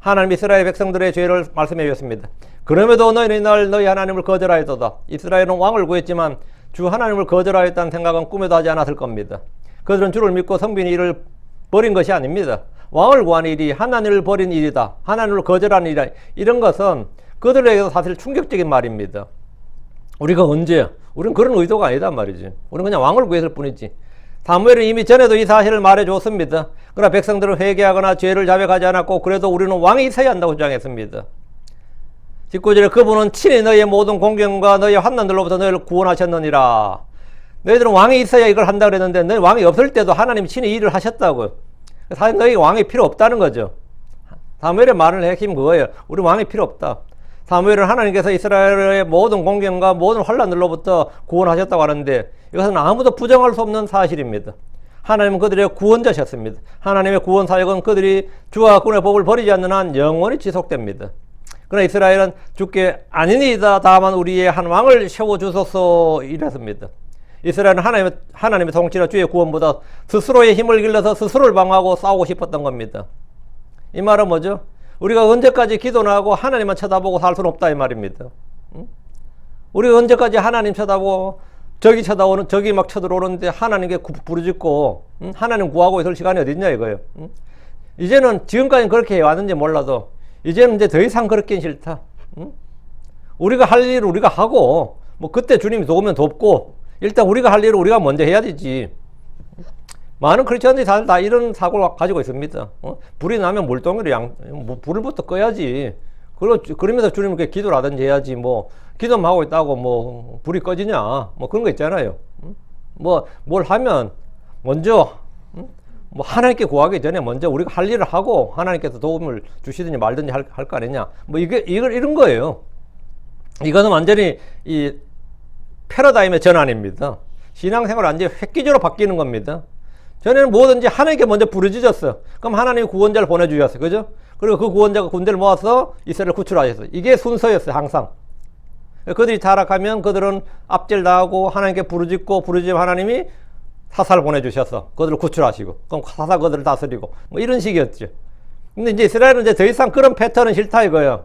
하나님 이스라엘 백성들의 죄를 말씀해 주셨습니다. 그럼에도 너희는 이날 너희 하나님을 거절하였도다. 이스라엘은 왕을 구했지만 주 하나님을 거절하였다는 생각은 꿈에도 하지 않았을 겁니다. 그들은 주를 믿고 섬기는 일을 버린 것이 아닙니다. 왕을 구하는 일이 하나님을 버린 일이다. 하나님을 거절하는 일이다. 이런 것은 그들에게도 사실 충격적인 말입니다. 우리가 언제? 우리는 그런 의도가 아니단 말이지. 우리는 그냥 왕을 구했을 뿐이지. 사무엘은 이미 전에도 이 사실을 말해줬습니다. 그러나 백성들은 회개하거나 죄를 자백하지 않았고 그래도 우리는 왕이 있어야 한다고 주장했습니다. 19절에 그분은 친히 너희의 모든 공경과 너희의 환난들로부터 너희를 구원하셨느니라. 너희들은 왕이 있어야 이걸 한다 그랬는데 너희 왕이 없을 때도 하나님이 친히 일을 하셨다고요. 사실 너희 왕이 필요 없다는 거죠. 사무엘의 말을 핵심 그거예요. 우리 왕이 필요 없다. 사무엘은 하나님께서 이스라엘의 모든 공경과 모든 환난들로부터 구원하셨다고 하는데 이것은 아무도 부정할 수 없는 사실입니다. 하나님은 그들의 구원자셨습니다. 하나님의 구원 사역은 그들이 주와 그분의 법을 버리지 않는 한 영원히 지속됩니다. 그러나 이스라엘은 주께 아니니이다 다만 우리의 한 왕을 세워주소서 이랬습니다. 이스라엘은 하나님의 통치나 주의 구원보다 스스로의 힘을 길러서 스스로를 방어하고 싸우고 싶었던 겁니다. 이 말은 뭐죠? 우리가 언제까지 기도나 하고 하나님만 쳐다보고 살 수는 없다 이 말입니다. 우리가 언제까지 하나님 쳐다보고 저기 막 쳐들어오는데 하나님께 부르짖고 하나님 구하고 있을 시간이 어딨냐 이거예요. 이제는 지금까지는 그렇게 해왔는지 몰라도 이제는 이제 더 이상 그렇게는 싫다. 우리가 할 일을 우리가 하고 그때 주님이 도우면 돕고 일단 우리가 할 일을 우리가 먼저 해야 되지. 많은 크리스천들이 다 이런 사고를 가지고 있습니다. 불이 나면 물동이를 불을부터 꺼야지. 그러면서 주님께 기도를 하든지 해야지. 뭐 기도만 하고 있다고 뭐 불이 꺼지냐? 뭐 그런 거 있잖아요. 뭘 하면 먼저 뭐 하나님께 구하기 전에 먼저 우리가 할 일을 하고 하나님께서 도움을 주시든지 말든지 할 거 아니냐. 뭐 이런 거예요. 이거는 완전히 이 패러다임의 전환입니다. 신앙생활 완전히 획기적으로 바뀌는 겁니다. 전에는 뭐든지 하나님께 먼저 부르짖었어요. 그럼 하나님이 구원자를 보내주셨어요. 그죠? 그리고 그 구원자가 군대를 모아서 이스라엘을 구출하셨어요. 이게 순서였어요. 항상. 그들이 타락하면 그들은 압제를 당하고 하나님께 부르짖으면 하나님이 사사를 보내주셔서 그들을 구출하시고 그럼 사사 그들을 다스리고 뭐 이런 식이었죠. 근데 이제 이스라엘은 이제 더 이상 그런 패턴은 싫다 이거예요.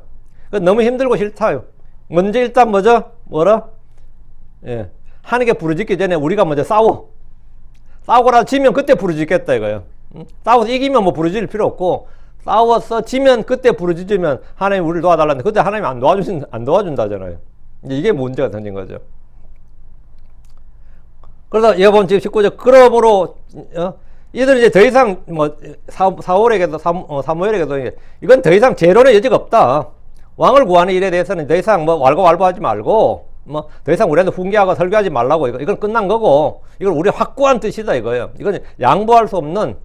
너무 힘들고 싫다요. 먼저 일단 뭐라? 예. 하나님께 부르짖기 전에 우리가 먼저 싸우고라도 지면 그때 부르짖겠다 이거예요. 싸워서 이기면 뭐 부르짖을 필요 없고 싸워서 지면 그때 부르짖으면 하나님 우리를 도와달라는데 그때 하나님 안 도와준다잖아요. 이게 문제가 생긴 거죠. 그래서 여러분 지금 19절 그러므로 이들은 이제 더 이상 뭐 사무엘에게도 이건 더 이상 재론의 여지가 없다. 왕을 구하는 일에 대해서는 더 이상 뭐 왈가왈부하지 말고 뭐 더 이상 우리한테 훈계하고 설교하지 말라고 이건 끝난 거고 이건 우리 확고한 뜻이다 이거예요. 이건 양보할 수 없는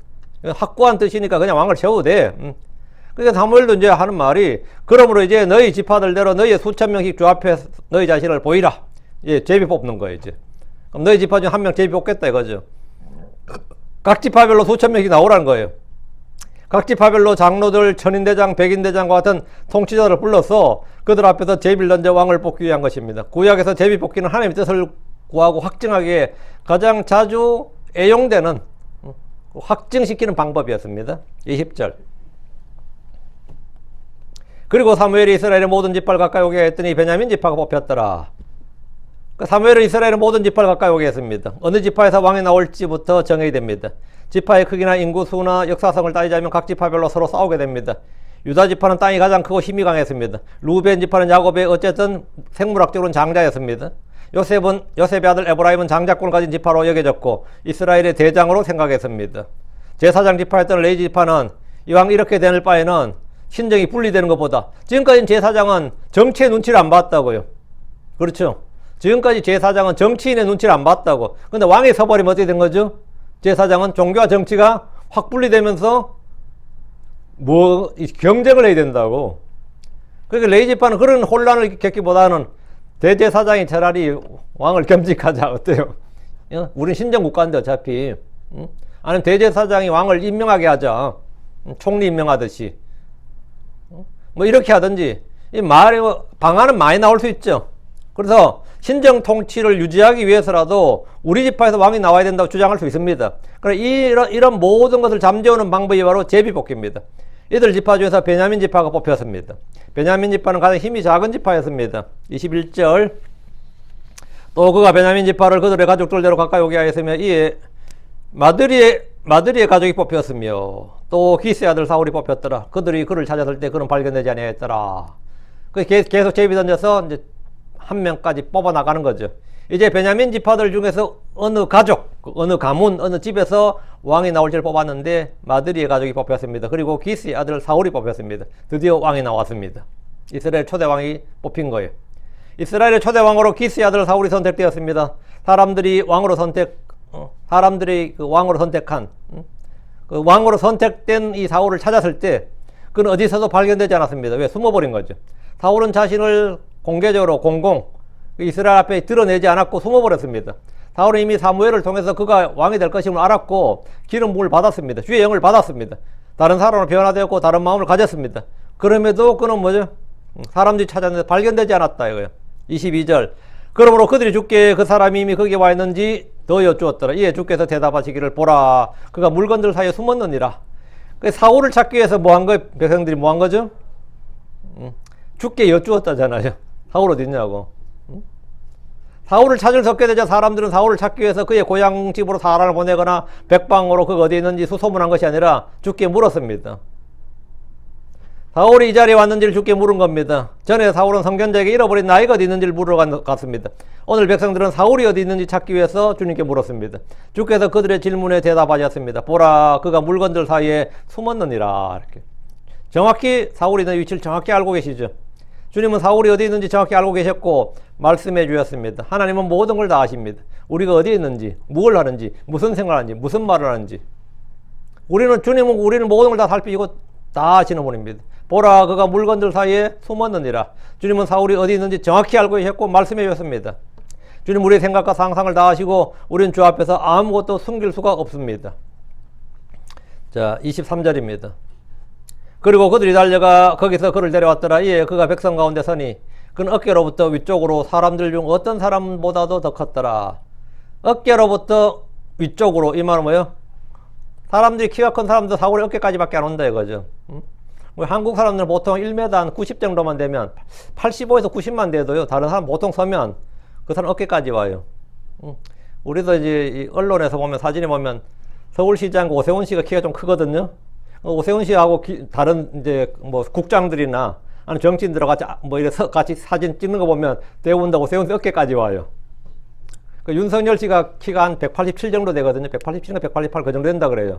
확고한 뜻이니까 그냥 왕을 세워도 돼. 그러니까 사무엘도 이제 하는 말이 그러므로 이제 너희 지파들대로 너희의 수천 명씩 주 앞에 너희 자신을 보이라. 예, 제비 뽑는 거예요 이제. 그럼 너희 지파 중 한 명 제비 뽑겠다 이거죠. 각 지파별로 수천 명씩 나오라는 거예요. 각 지파별로 장로들, 천인대장, 백인대장과 같은 통치자들을 불러서 그들 앞에서 제비를 던져 왕을 뽑기 위한 것입니다. 구약에서 제비 뽑기는 하나님의 뜻을 구하고 확증하기에 가장 자주 애용되는 확증시키는 방법이었습니다. 20절. 그리고 사무엘이 이스라엘의 모든 지파를 가까이 오게 했더니 베냐민 지파가 뽑혔더라. 사무엘은 이스라엘의 모든 지파를 가까이 오게 했습니다. 어느 지파에서 왕이 나올지부터 정해야 됩니다. 지파의 크기나 인구수나 역사성을 따지자면 각 지파별로 서로 싸우게 됩니다. 유다 지파는 땅이 가장 크고 힘이 강했습니다. 루벤 지파는 야곱의 어쨌든 생물학적으로는 장자였습니다. 요셉의 아들 에브라임은 장자권을 가진 지파로 여겨졌고 이스라엘의 대장으로 생각했습니다. 제사장 지파였던 레위 지파는 이왕 이렇게 되는 바에는 신정이 분리되는 것보다 지금까지는 제사장은 정치의 눈치를 안 봤다고요. 그렇죠? 지금까지 제사장은 정치인의 눈치를 안 봤다고. 근데 왕이 서버리면 어떻게 된 거죠? 제사장은 종교와 정치가 확 분리되면서 경쟁을 해야 된다고. 그러니까 레위 지파는 그런 혼란을 겪기보다는 대제사장이 차라리 왕을 겸직하자. 어때요? 우린 신정국가인데 어차피. 아니면 대제사장이 왕을 임명하게 하자. 총리 임명하듯이. 뭐 이렇게 하든지. 이 방안은 많이 나올 수 있죠. 그래서 신정 통치를 유지하기 위해서라도 우리 지파에서 왕이 나와야 된다고 주장할 수 있습니다. 그러니까 이런 모든 것을 잠재우는 방법이 바로 제비뽑기입니다. 이들 지파 중에서 베냐민 지파가 뽑혔습니다. 베냐민 지파는 가장 힘이 작은 지파였습니다. 21절. 또 그가 베냐민 지파를 그들의 가족들대로 가까이 오게 하였으며 이에 마드리의 가족이 뽑혔으며 또 기스의 아들 사울이 뽑혔더라. 그들이 그를 찾았을 때 그는 발견되지 아니하였더라. 계속 제비 던져서 이제 한 명까지 뽑아 나가는 거죠. 이제 베냐민 지파들 중에서 어느 가족, 어느 가문, 어느 집에서 왕이 나올지를 뽑았는데 마드리의 가족이 뽑혔습니다. 그리고 기스의 아들 사울이 뽑혔습니다. 드디어 왕이 나왔습니다. 이스라엘 초대 왕이 뽑힌 거예요. 이스라엘의 초대 왕으로 기스의 아들 사울이 선택되었습니다. 사람들이 그 왕으로 선택한 그 왕으로 선택된 이 사울을 찾았을 때 그는 어디서도 발견되지 않았습니다. 왜? 숨어버린 거죠. 사울은 자신을 공개적으로 이스라엘 앞에 드러내지 않았고 숨어버렸습니다. 사울은 이미 사무엘을 통해서 그가 왕이 될 것임을 알았고 기름 부음을 받았습니다. 주의 영을 받았습니다. 다른 사람으로 변화되었고 다른 마음을 가졌습니다. 그럼에도 그는 사람들이 찾았는데 발견되지 않았다 이거예요. 22절. 그러므로 그들이 주께 그 사람이 이미 거기에 와 있는지 더 여쭈었더라. 이에 주께서 대답하시기를 보라 그가 물건들 사이에 숨었느니라. 사울을 찾기 위해서 백성들이 뭐한 거죠? 주께 여쭈었다잖아요. 사울 어디 있냐고. 사울을 찾을 수 없게 되자 사람들은 사울을 찾기 위해서 그의 고향집으로 사람을 보내거나 백방으로 그가 어디 있는지 수소문한 것이 아니라 주께 물었습니다. 사울이 이 자리에 왔는지를 주께 물은 겁니다. 전에 사울은 선견자에게 잃어버린 나이가 어디 있는지를 물으러 갔습니다. 오늘 백성들은 사울이 어디 있는지 찾기 위해서 주님께 물었습니다. 주께서 그들의 질문에 대답하셨습니다. 보라, 그가 물건들 사이에 숨었느니라. 이렇게. 정확히 사울이 있는 위치를 정확히 알고 계시죠. 주님은 사울이 어디 있는지 정확히 알고 계셨고 말씀해 주셨습니다. 하나님은 모든 걸 다 아십니다. 우리가 어디에 있는지, 무엇을 하는지, 무슨 생각을 하는지, 무슨 말을 하는지. 주님은 우리는 모든 걸 다 살피고 다 아시는 분입니다. 보라, 그가 물건들 사이에 숨었느니라. 주님은 사울이 어디 있는지 정확히 알고 계셨고 말씀해 주셨습니다. 주님 우리의 생각과 상상을 다 아시고 우리는 주 앞에서 아무것도 숨길 수가 없습니다. 자, 23절입니다. 그리고 그들이 달려가 거기서 그를 데려왔더라. 이에 그가 백성 가운데 서니 그는 어깨로부터 위쪽으로 사람들 중 어떤 사람보다도 더 컸더라. 어깨로부터 위쪽으로, 이 말은 뭐예요? 사람들이 키가 큰 사람도 사울의 어깨까지밖에 안 온다 이거죠. 한국 사람들은 보통 1m 한 90 정도만 되면 85에서 90만 돼도요, 다른 사람 보통 서면 그 사람 어깨까지 와요. 우리도 이제 언론에서 보면, 사진에 보면 서울시장 오세훈 씨가 키가 좀 크거든요. 오세훈 씨하고 다른 이제 뭐 국장들이나 아니 정치인들 같이 사진 찍는 거 보면 대부분 다 오세훈 씨 어깨까지 와요. 그 윤석열 씨가 키가 한 187 정도 되거든요. 187인가 188 그 정도 된다 그래요.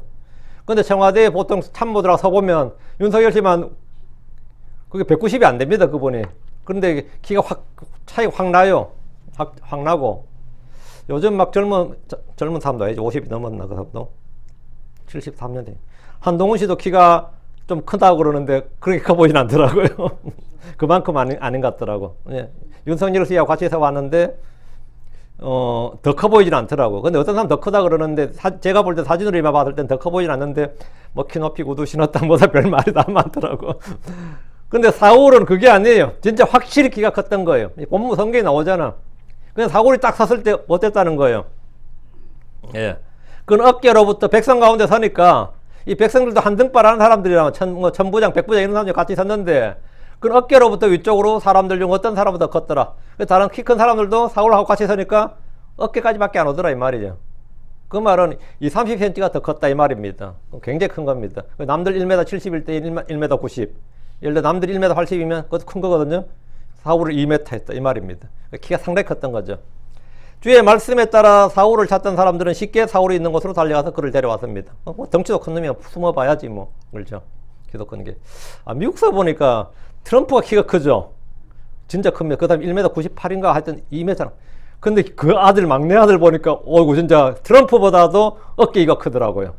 근데 청와대에 보통 참모들하고 서보면 윤석열 씨만 그게 190이 안 됩니다, 그분이. 그런데 키가 차이가 확 나요. 확 나고. 요즘 막 젊은 사람도 아니죠. 50이 넘었나, 그 사람도. 73년대. 한동훈 씨도 키가 좀 크다고 그러는데 그렇게 커 보이진 않더라고요. 그만큼 아닌 것 같더라고. 예. 윤석열 씨하고 같이 해서 왔는데 더 커 보이진 않더라고. 근데 어떤 사람 더 크다 그러는데 제가 볼 때 사진으로 봤을 땐 더 커 보이진 않는데 뭐 키 높이 구두 신었다 뭐다 별 말이 다 많더라고. 근데 사울은 그게 아니에요. 진짜 확실히 키가 컸던 거예요. 본문 성경에 나오잖아. 그냥 사울이 딱 섰을 때 어땠다는 거예요. 예. 그건 어깨로부터 백성 가운데 서니까 이 백성들도 한등발 하는 사람들이랑 천부장, 백부장 이런 사람들이 같이 섰는데 그 어깨로부터 위쪽으로 사람들 중 어떤 사람보다 컸더라. 다른 키 큰 사람들도 사울하고 같이 서니까 어깨까지밖에 안 오더라 이 말이죠. 그 말은 이 30cm가 더 컸다 이 말입니다. 굉장히 큰 겁니다. 남들 1m 71대 1m 90. 예를 들어 남들이 1m 80이면 그것도 큰 거거든요. 사울을 2m 했다 이 말입니다. 키가 상당히 컸던 거죠. 주의 말씀에 따라 사울을 찾던 사람들은 쉽게 사울이 있는 곳으로 달려가서 그를 데려왔습니다. 덩치도 큰 놈이면 숨어봐야지 뭐. 그렇죠. 키도 큰 게. 미국서 보니까 트럼프가 키가 크죠. 진짜 큽니다. 그 다음에 1m 98인가 하여튼 2m. 근데 그 막내 아들 보니까 어이구 진짜 트럼프보다도 어깨가 크더라고요.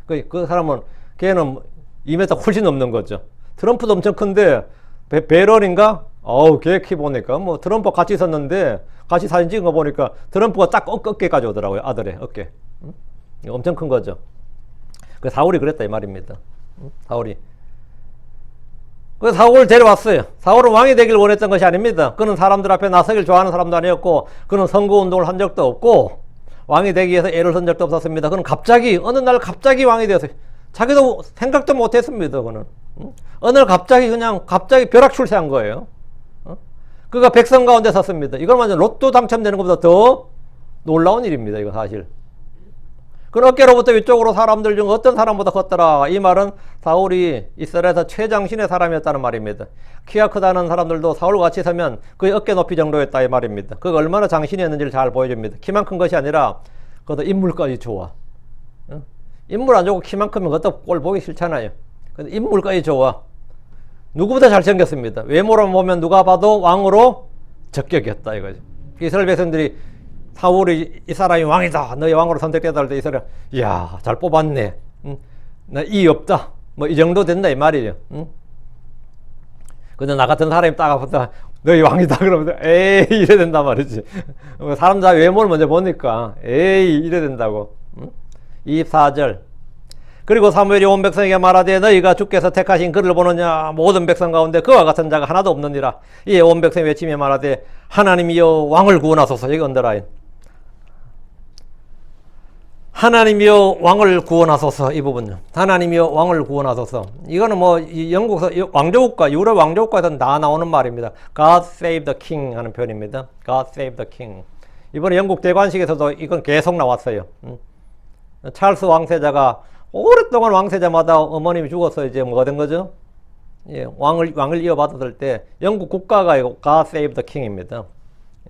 그 사람은 걔는 2m 훨씬 넘는 거죠. 트럼프도 엄청 큰데 베런인가? 걔 키 보니까 뭐 트럼프 같이 있었는데 같이 사진 찍은 거 보니까 트럼프가 딱 어깨까지 오더라고요. 아들의 어깨. 엄청 큰 거죠. 그 사울이 그랬다 이 말입니다. 사울이. 그래서 사울을 데려왔어요. 사울은 왕이 되길 원했던 것이 아닙니다. 그는 사람들 앞에 나서길 좋아하는 사람도 아니었고 그는 선거운동을 한 적도 없고 왕이 되기 위해서 애를 쓴 적도 없었습니다. 그는 어느 날 갑자기 왕이 되었어요. 자기도 생각도 못했습니다. 그는 어느 날 갑자기 벼락출세한 거예요. 그가 백성 가운데 섰습니다. 이건 완전 로또 당첨되는 것보다 더 놀라운 일입니다. 이거 사실. 그 어깨로부터 위쪽으로 사람들 중 어떤 사람보다 컸더라. 이 말은 사울이 이스라엘에서 최장신의 사람이었다는 말입니다. 키가 크다는 사람들도 사울과 같이 서면 그의 어깨 높이 정도였다 이 말입니다. 그가 얼마나 장신이었는지를 잘 보여줍니다. 키만 큰 것이 아니라 그것도 인물까지 좋아. 인물 안 좋고 키만 크면 그것도 꼴 보기 싫잖아요. 근데 인물까지 좋아. 누구보다 잘생겼습니다. 외모로 보면 누가 봐도 왕으로 적격이었다 이거죠. 이스라엘 백성들이 사울이 이 사람이 왕이다. 너희 왕으로 선택되다 할 때 이스라엘 이야 잘 뽑았네. 나 이 없다. 뭐 이 정도 된다 이 말이에요. 근데 나 같은 사람이 딱 보다 너희 왕이다 그러면 에이 이래 된단 말이지. 사람들 다 외모를 먼저 보니까 에이 이래 된다고. 24절. 그리고 사무엘이 온 백성에게 말하되 너희가 주께서 택하신 그를 보느냐. 모든 백성 가운데 그와 같은 자가 하나도 없느니라. 이에 온 백성이 외치며 말하되 하나님이여 왕을 구원하소서. 여기 언더라인. 하나님이여 왕을 구원하소서. 이 부분요. 하나님이여 왕을 구원하소서. 이거는 뭐 영국서 왕조국가 유럽 왕조국가에서는 다 나오는 말입니다. God save the king 하는 표현입니다. God save the king. 이번에 영국 대관식에서도 이건 계속 나왔어요. 찰스 왕세자가 오랫동안 왕세자마다 어머님이 죽어서 이제 뭐가 된 거죠? 예, 왕을 이어받았을 때 영국 국가가 God Save the King입니다.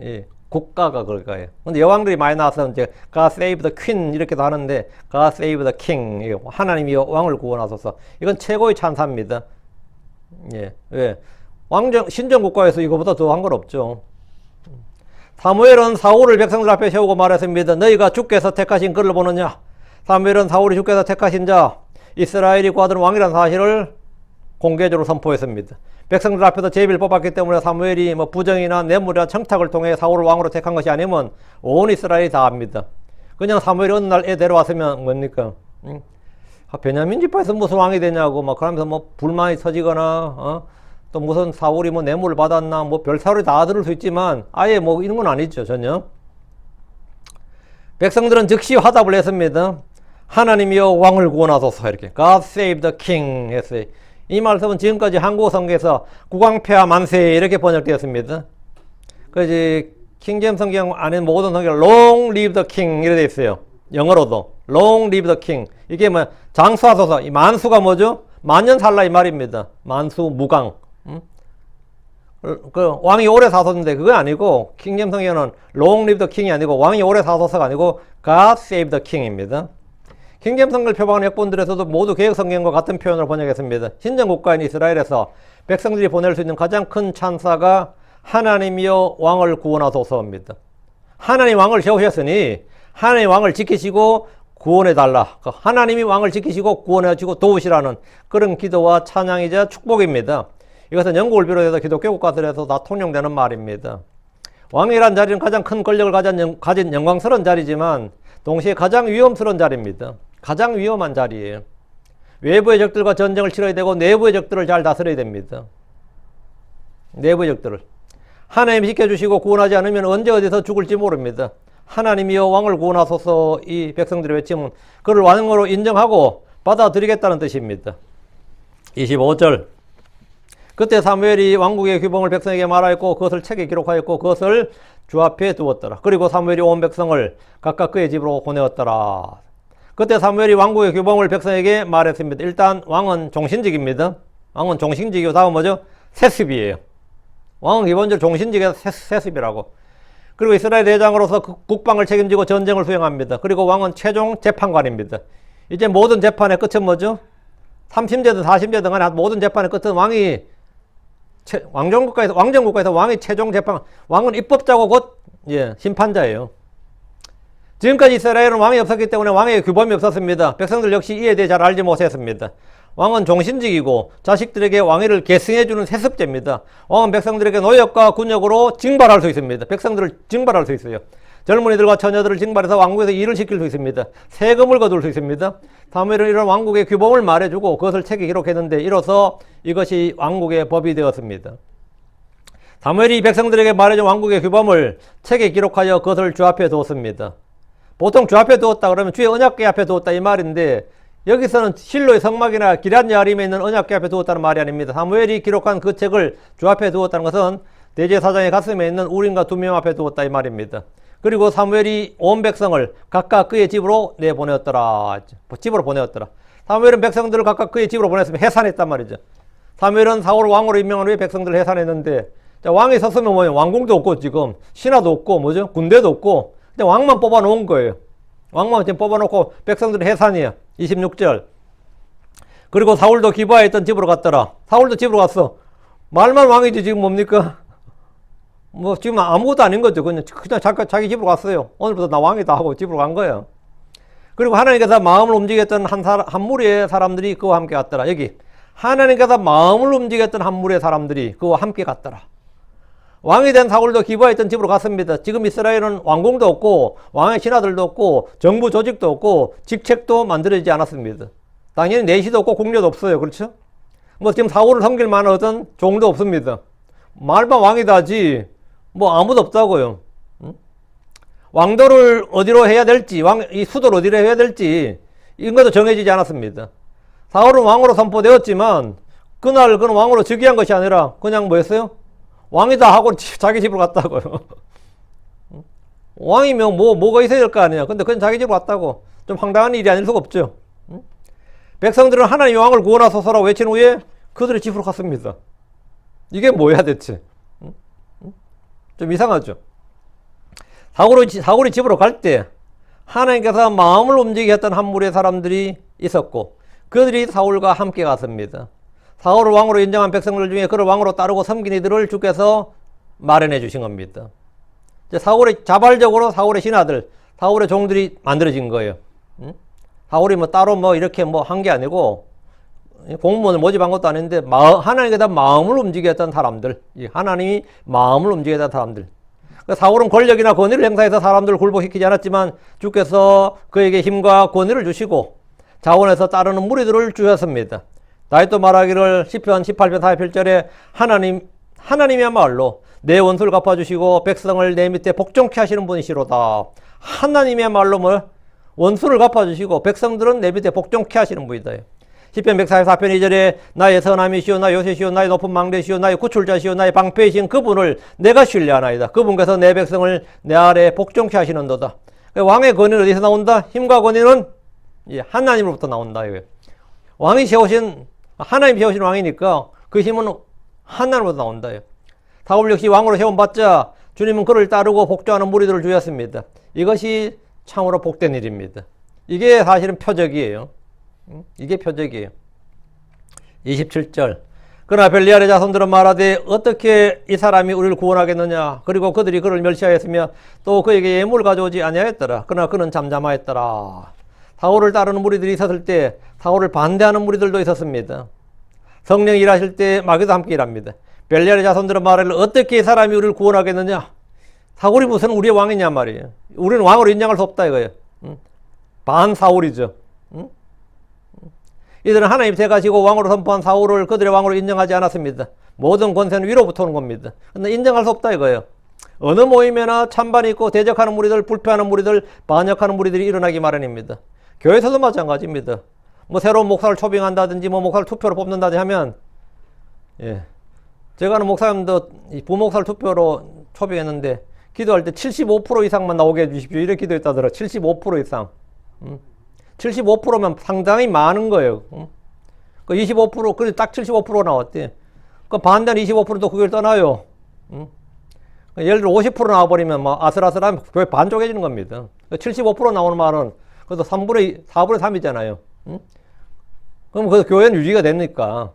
예, 국가가 그럴까요? 근데 여왕들이 많이 나와서 이제 God Save the Queen 이렇게도 하는데 God Save the King, 하나님이 왕을 구원하소서. 이건 최고의 찬사입니다. 예, 왜? 신정 국가에서 이거보다 더한 건 없죠. 사무엘은 사울을 백성들 앞에 세우고 말했습니다. 너희가 주께서 택하신 그를 보느냐? 사무엘은 사울이 주께서 택하신 자 이스라엘이 구하던 왕이라는 사실을 공개적으로 선포했습니다. 백성들 앞에서 제비를 뽑았기 때문에 사무엘이 부정이나 뇌물이나 청탁을 통해 사울을 왕으로 택한 것이 아니면 온 이스라엘이 다 압니다. 그냥 사무엘이 어느 날 애 데려왔으면 뭡니까? 베냐민 지파에서 무슨 왕이 되냐고 그러면서 불만이 터지거나 또 무슨 사울이 뇌물을 받았나 별사울이 다 들을 수 있지만 아예 이런 건 아니죠. 전혀. 백성들은 즉시 화답을 했습니다. 하나님이여 왕을 구원하소서. 이렇게 God save the king 했어요. 이 말씀은 지금까지 한국어 성경에서 국왕폐하 만세 이렇게 번역되었습니다. 그래서 킹제임스 성경 안에 모든 성경 long live the king 이렇게 되어 있어요. 영어로도 long live the king. 이게 장수하소서. 이 만수가 뭐죠? 만년 살라 이 말입니다. 만수 무강. 그 왕이 오래 사소서인데 그건 아니고 킹제임스 성경은 long live the king이 아니고 왕이 오래 사소서가 아니고 God save the king입니다. 킹제임스 성경을 표방하는 역본들에서도 모두 개혁 성경과 같은 표현을 번역했습니다. 신정 국가인 이스라엘에서 백성들이 보낼 수 있는 가장 큰 찬사가 하나님이여 왕을 구원하소서입니다. 하나님 왕을 세우셨으니 하나님 왕을 지키시고 구원해달라. 하나님이 왕을 지키시고 구원해주시고 도우시라는 그런 기도와 찬양이자 축복입니다. 이것은 영국을 비롯해서 기독교 국가들에서 다 통용되는 말입니다. 왕이란 자리는 가장 큰 권력을 가진 영광스러운 자리지만 동시에 가장 위험스러운 자리입니다. 가장 위험한 자리예요. 외부의 적들과 전쟁을 치러야 되고 내부의 적들을 잘 다스려야 됩니다. 내부의 적들을. 하나님이 지켜주시고 구원하지 않으면 언제 어디서 죽을지 모릅니다. 하나님이여 왕을 구원하소서 이 백성들의 외침은 그를 왕으로 인정하고 받아들이겠다는 뜻입니다. 25절. 그때 사무엘이 왕국의 규범을 백성에게 말하였고 그것을 책에 기록하였고 그것을 주 앞에 두었더라. 그리고 사무엘이 온 백성을 각각 그의 집으로 보내었더라. 그때 사무엘이 왕국의 규범을 백성에게 말했습니다. 일단 왕은 종신직입니다. 왕은 종신직이고 다음 뭐죠? 세습이에요. 왕은 기본적으로 종신직에서 세습이라고. 그리고 이스라엘 대장으로서 국방을 책임지고 전쟁을 수행합니다. 그리고 왕은 최종 재판관입니다. 이제 모든 재판의 끝은 뭐죠? 3심제든 4심제든 간에 모든 재판의 끝은 왕이 왕정국가에서 왕이 최종 재판, 왕은 입법자고 곧 심판자예요. 지금까지 이스라엘은 왕이 없었기 때문에 왕의 규범이 없었습니다. 백성들 역시 이에 대해 잘 알지 못했습니다. 왕은 종신직이고 자식들에게 왕위를 계승해주는 세습제입니다. 왕은 백성들에게 노역과 군역으로 징발할 수 있습니다. 백성들을 징발할 수 있어요. 젊은이들과 처녀들을 징발해서 왕국에서 일을 시킬 수 있습니다. 세금을 거둘 수 있습니다. 사무엘은 이런 왕국의 규범을 말해주고 그것을 책에 기록했는데 이로써 이것이 왕국의 법이 되었습니다. 사무엘이 백성들에게 말해준 왕국의 규범을 책에 기록하여 그것을 주 앞에 두었습니다. 보통 주 앞에 두었다 그러면 주의 언약궤 앞에 두었다 이 말인데 여기서는 실로의 성막이나 기럇 여아림에 있는 언약궤 앞에 두었다는 말이 아닙니다. 사무엘이 기록한 그 책을 주 앞에 두었다는 것은 대제사장의 가슴에 있는 우림과 두밈 앞에 두었다 이 말입니다. 그리고 사무엘이 온 백성을 각각 그의 집으로 내보내었더라. 집으로 보내었더라. 사무엘은 백성들을 각각 그의 집으로 보냈으면 해산했단 말이죠. 사무엘은 사울을 왕으로 임명한 후에 백성들을 해산했는데 왕이 섰으면 뭐예요? 왕궁도 없고 지금 신하도 없고 뭐죠? 군대도 없고 그냥 왕만 뽑아놓은 거예요. 왕만 지금 뽑아놓고 백성들은 해산이야. 26절. 그리고 사울도 기브아에 있던 집으로 갔더라. 사울도 집으로 갔어. 말만 왕이지 지금 뭡니까? 지금 아무것도 아닌 거죠. 그냥 자기 집으로 갔어요. 오늘부터 나 왕이다 하고 집으로 간 거예요. 그리고 하나님께서 마음을 움직였던 한 무리의 사람들이 그와 함께 갔더라. 여기 하나님께서 마음을 움직였던 한 무리의 사람들이 그와 함께 갔더라. 왕이 된 사울도 기브아에 있던 집으로 갔습니다. 지금 이스라엘은 왕궁도 없고 왕의 신하들도 없고 정부 조직도 없고 직책도 만들어지지 않았습니다. 당연히 내시도 없고 궁녀도 없어요. 그렇죠? 지금 사울을 섬길 만한 어떤 종도 없습니다. 말만 왕이다 하지 아무도 없다고요. 왕도를 어디로 해야 될지 이 수도를 어디로 해야 될지 이런 것도 정해지지 않았습니다. 사울은 왕으로 선포되었지만 그날 그는 왕으로 즉위한 것이 아니라 그냥 뭐였어요? 왕이다 하고 자기 집으로 갔다고요. 왕이면 뭐가 있어야 될 거 아니야. 근데 그냥 자기 집으로 갔다고. 좀 황당한 일이 아닐 수가 없죠. 백성들은 하나님 왕을 구원하소서라고 외친 후에 그들의 집으로 갔습니다. 이게 뭐야 대체? 좀 이상하죠. 사울이 집으로 갈 때 하나님께서 마음을 움직이게 했던 한 무리의 사람들이 있었고 그들이 사울과 함께 갔습니다. 사울을 왕으로 인정한 백성들 중에 그를 왕으로 따르고 섬긴 이들을 주께서 마련해 주신 겁니다. 자발적으로 사울의 신하들, 사울의 종들이 만들어진 거예요. 사울이 뭐 따로 뭐 이렇게 뭐 한 게 아니고 공무원을 모집한 것도 아닌데 하나님께서 마음을 움직이게 했던 사람들, 하나님이 마음을 움직이게 했던 사람들. 사울은 권력이나 권위를 행사해서 사람들을 굴복시키지 않았지만 주께서 그에게 힘과 권위를 주시고 자원해서 따르는 무리들을 주셨습니다. 다윗도 말하기를 시편 18편 47절에 하나님이야말로 내 원수를 갚아주시고 백성을 내 밑에 복종케 하시는 분이시로다. 하나님이야말로 원수를 갚아주시고 백성들은 내 밑에 복종케 하시는 분이다. 시편 144편 2절에 나의 선함이시오 나의 요새시오 나의 높은 망대시오 나의 구출자시오 나의 방패이신 그분을 내가 신뢰하나이다. 그분께서 내 백성을 내 아래에 복종케 하시는도다. 왕의 권위는 어디서 나온다? 힘과 권위는 하나님으로부터 나온다. 왕이 세우신 하나님 세우신 왕이니까 그 힘은 하나님으로부터 나온다. 사울 역시 왕으로 세움받자 주님은 그를 따르고 복종하는 무리들을 주셨습니다. 이것이 참으로 복된 일입니다. 이게 사실은 표적이에요. 이게 표적이에요. 27절 그러나 벨리알의 자손들은 말하되 어떻게 이 사람이 우리를 구원하겠느냐. 그리고 그들이 그를 멸시하였으며 또 그에게 예물을 가져오지 아니하였더라. 그러나 그는 잠잠하였더라. 사울을 따르는 무리들이 있었을 때 사울을 반대하는 무리들도 있었습니다. 성령이 일하실 때 마귀도 함께 일합니다. 벨리알의 자손들은 말하길 어떻게 이 사람이 우리를 구원하겠느냐. 사울이 무슨 우리의 왕이냐 말이에요. 우리는 왕으로 인정할 수 없다 이거예요. 반사울이죠. 이들은 하나님 택하시고 왕으로 선포한 사울을 그들의 왕으로 인정하지 않았습니다. 모든 권세는 위로부터 오는 겁니다. 근데 인정할 수 없다 이거예요. 어느 모임에나 찬반이 있고 대적하는 무리들, 불패하는 무리들, 반역하는 무리들이 일어나기 마련입니다. 교회에서도 마찬가지입니다. 뭐 새로운 목사를 초빙한다든지 뭐 목사를 투표로 뽑는다든지 하면 제가 아는 목사님도 부목사를 투표로 초빙했는데 기도할 때 75% 이상만 나오게 해주십시오. 이렇게 기도했다더라. 75% 이상. 75%면 상당히 많은 거예요. 그 25%, 그래서 딱 75% 나왔대. 그 반대는 25%도 그걸 떠나요. 예를 들어 50% 나와버리면 막 아슬아슬하면 교회 반쪽해지는 겁니다. 75% 나오는 말은 그래도 4분의 3이잖아요. 그럼 그 교회는 유지가 됩니까?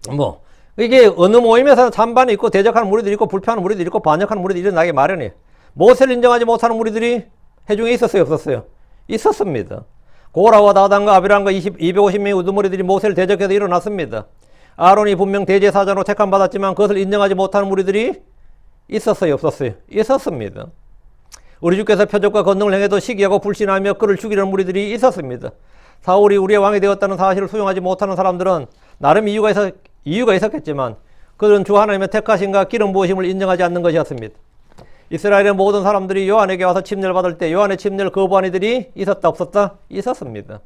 뭐, 이게 어느 모임에서는 찬반이 있고 대적하는 무리들이 있고 불평하는 무리들이 있고 반역하는 무리들이 일어나기 마련이에요. 모세를 인정하지 못하는 무리들이 회중에 있었어요, 없었어요? 있었습니다. 고라와 다단과 아비람과 250명의 우두머리들이 모세를 대적해서 일어났습니다. 아론이 분명 대제사장으로 택함받았지만 그것을 인정하지 못하는 무리들이 있었어요, 없었어요? 있었습니다. 우리 주께서 표적과 권능을 행해도 시기하고 불신하며 그를 죽이려는 무리들이 있었습니다. 사울이 우리의 왕이 되었다는 사실을 수용하지 못하는 사람들은 나름 이유가 있었겠지만 그들은 주 하나님의 택하심과 기름 부으심을 인정하지 않는 것이었습니다. 이스라엘의 모든 사람들이 요한에게 와서 침례를 받을 때 요한의 침례를 거부한 이들이 있었다 없었다? 있었습니다.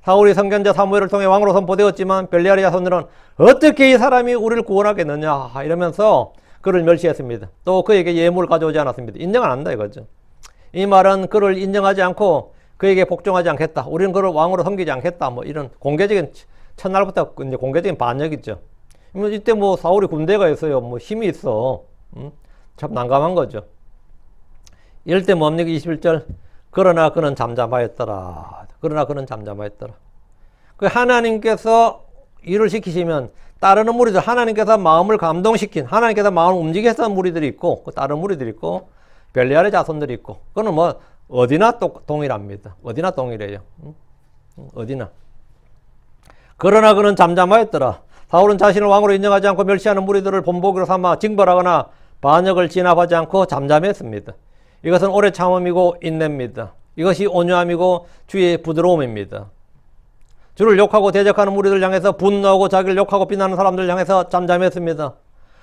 사울이 선견자 사무엘을 통해 왕으로 선포되었지만 벨리알의 자손들은 어떻게 이 사람이 우리를 구원하겠느냐 이러면서 그를 멸시했습니다. 또 그에게 예물을 가져오지 않았습니다. 인정 안 한다 이거죠. 이 말은 그를 인정하지 않고 그에게 복종하지 않겠다. 우리는 그를 왕으로 섬기지 않겠다. 뭐 이런 공개적인 첫날부터 이제 공개적인 반역이죠. 이때 뭐 사울이 군대가 있어요. 뭐 힘이 있어. 참 난감한 거죠. 이럴 때 뭡니까? 21절. 그러나 그는 잠잠하였더라. 그러나 그는 잠잠하였더라. 그 하나님께서 일을 시키시면 따르는 무리들, 하나님께서 마음을 감동시킨, 하나님께서 마음을 움직이게 했던 무리들이 있고, 그 다른 무리들이 있고, 벨리알의 자손들이 있고, 그거는 뭐 어디나 동일합니다. 어디나 동일해요. 어디나. 그러나 그는 잠잠하였더라. 사울은 자신을 왕으로 인정하지 않고 멸시하는 무리들을 본보기로 삼아 징벌하거나 반역을 진압하지 않고 잠잠했습니다. 이것은 오래 참음이고 인내입니다. 이것이 온유함이고 주의 부드러움입니다. 주를 욕하고 대적하는 무리들 향해서 분노하고 자기를 욕하고 비난하는 사람들 향해서 잠잠했습니다.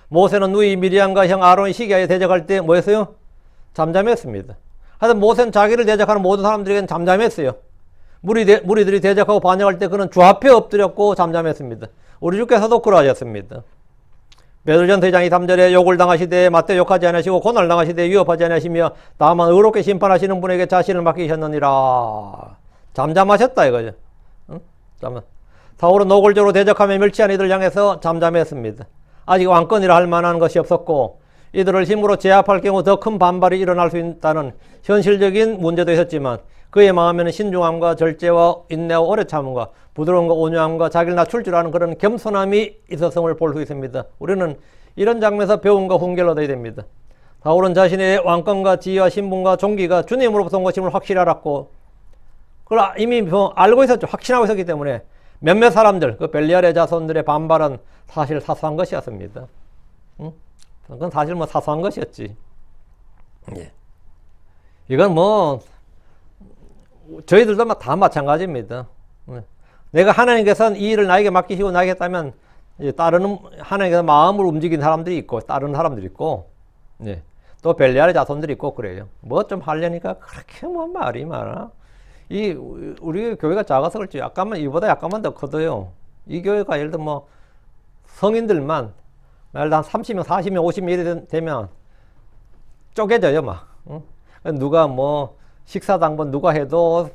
모세는 누이 미리암과 형 아론이 시기하여 대적할 때 뭐 했어요? 잠잠했습니다. 하여튼 모세는 자기를 대적하는 모든 사람들에게는 잠잠했어요. 무리들이 대적하고 반역할 때 그는 주 앞에 엎드렸고 잠잠했습니다. 우리 주께서도 그러하셨습니다. 베드로전서 2장 3절에 욕을 당하시되 맞대 욕하지 않으시고 고난을 당하시되 위협하지 않으시며 다만 의롭게 심판하시는 분에게 자신을 맡기셨느니라. 잠잠하셨다 이거죠. 사울은 노골적으로 대적하며 멸치한 이들을 향해서 잠잠했습니다. 아직 왕권이라 할 만한 것이 없었고 이들을 힘으로 제압할 경우 더 큰 반발이 일어날 수 있다는 현실적인 문제도 있었지만 그의 마음에는 신중함과 절제와 인내와 오래 참음과 부드러움과 온유함과 자기를 낮출 줄 아는 그런 겸손함이 있었음을 볼 수 있습니다. 우리는 이런 장면에서 배움과 훈계를 얻어야 됩니다. 사울은 자신의 왕권과 지위와 신분과 종기가 주님으로부터 온 것임을 확실히 알았고 그걸 이미 알고 있었죠. 확신하고 있었기 때문에 몇몇 사람들, 그 벨리알의 자손들의 반발은 사실 사소한 것이었습니다. 응? 그건 사실 뭐 사소한 것이었지. 예. 이건 뭐 저희들도 다 마찬가지입니다. 내가 하나님께서는 이 일을 나에게 맡기시고 나에게 했다면 따르는 하나님께서 마음을 움직이는 사람들이 있고 따르는 사람들이 있고 예. 또 벨리알의 자손들이 있고 그래요. 뭐 좀 하려니까 그렇게 뭐 말이 많아. 우리 교회가 작아서 그렇지 이보다 약간만 더 커도요. 이 교회가 예를 들어 뭐 성인들만 예를 들어 한 30명, 40명, 50명 이래 되면 쪼개져요 막. 응? 누가 뭐 식사당번 누가 해도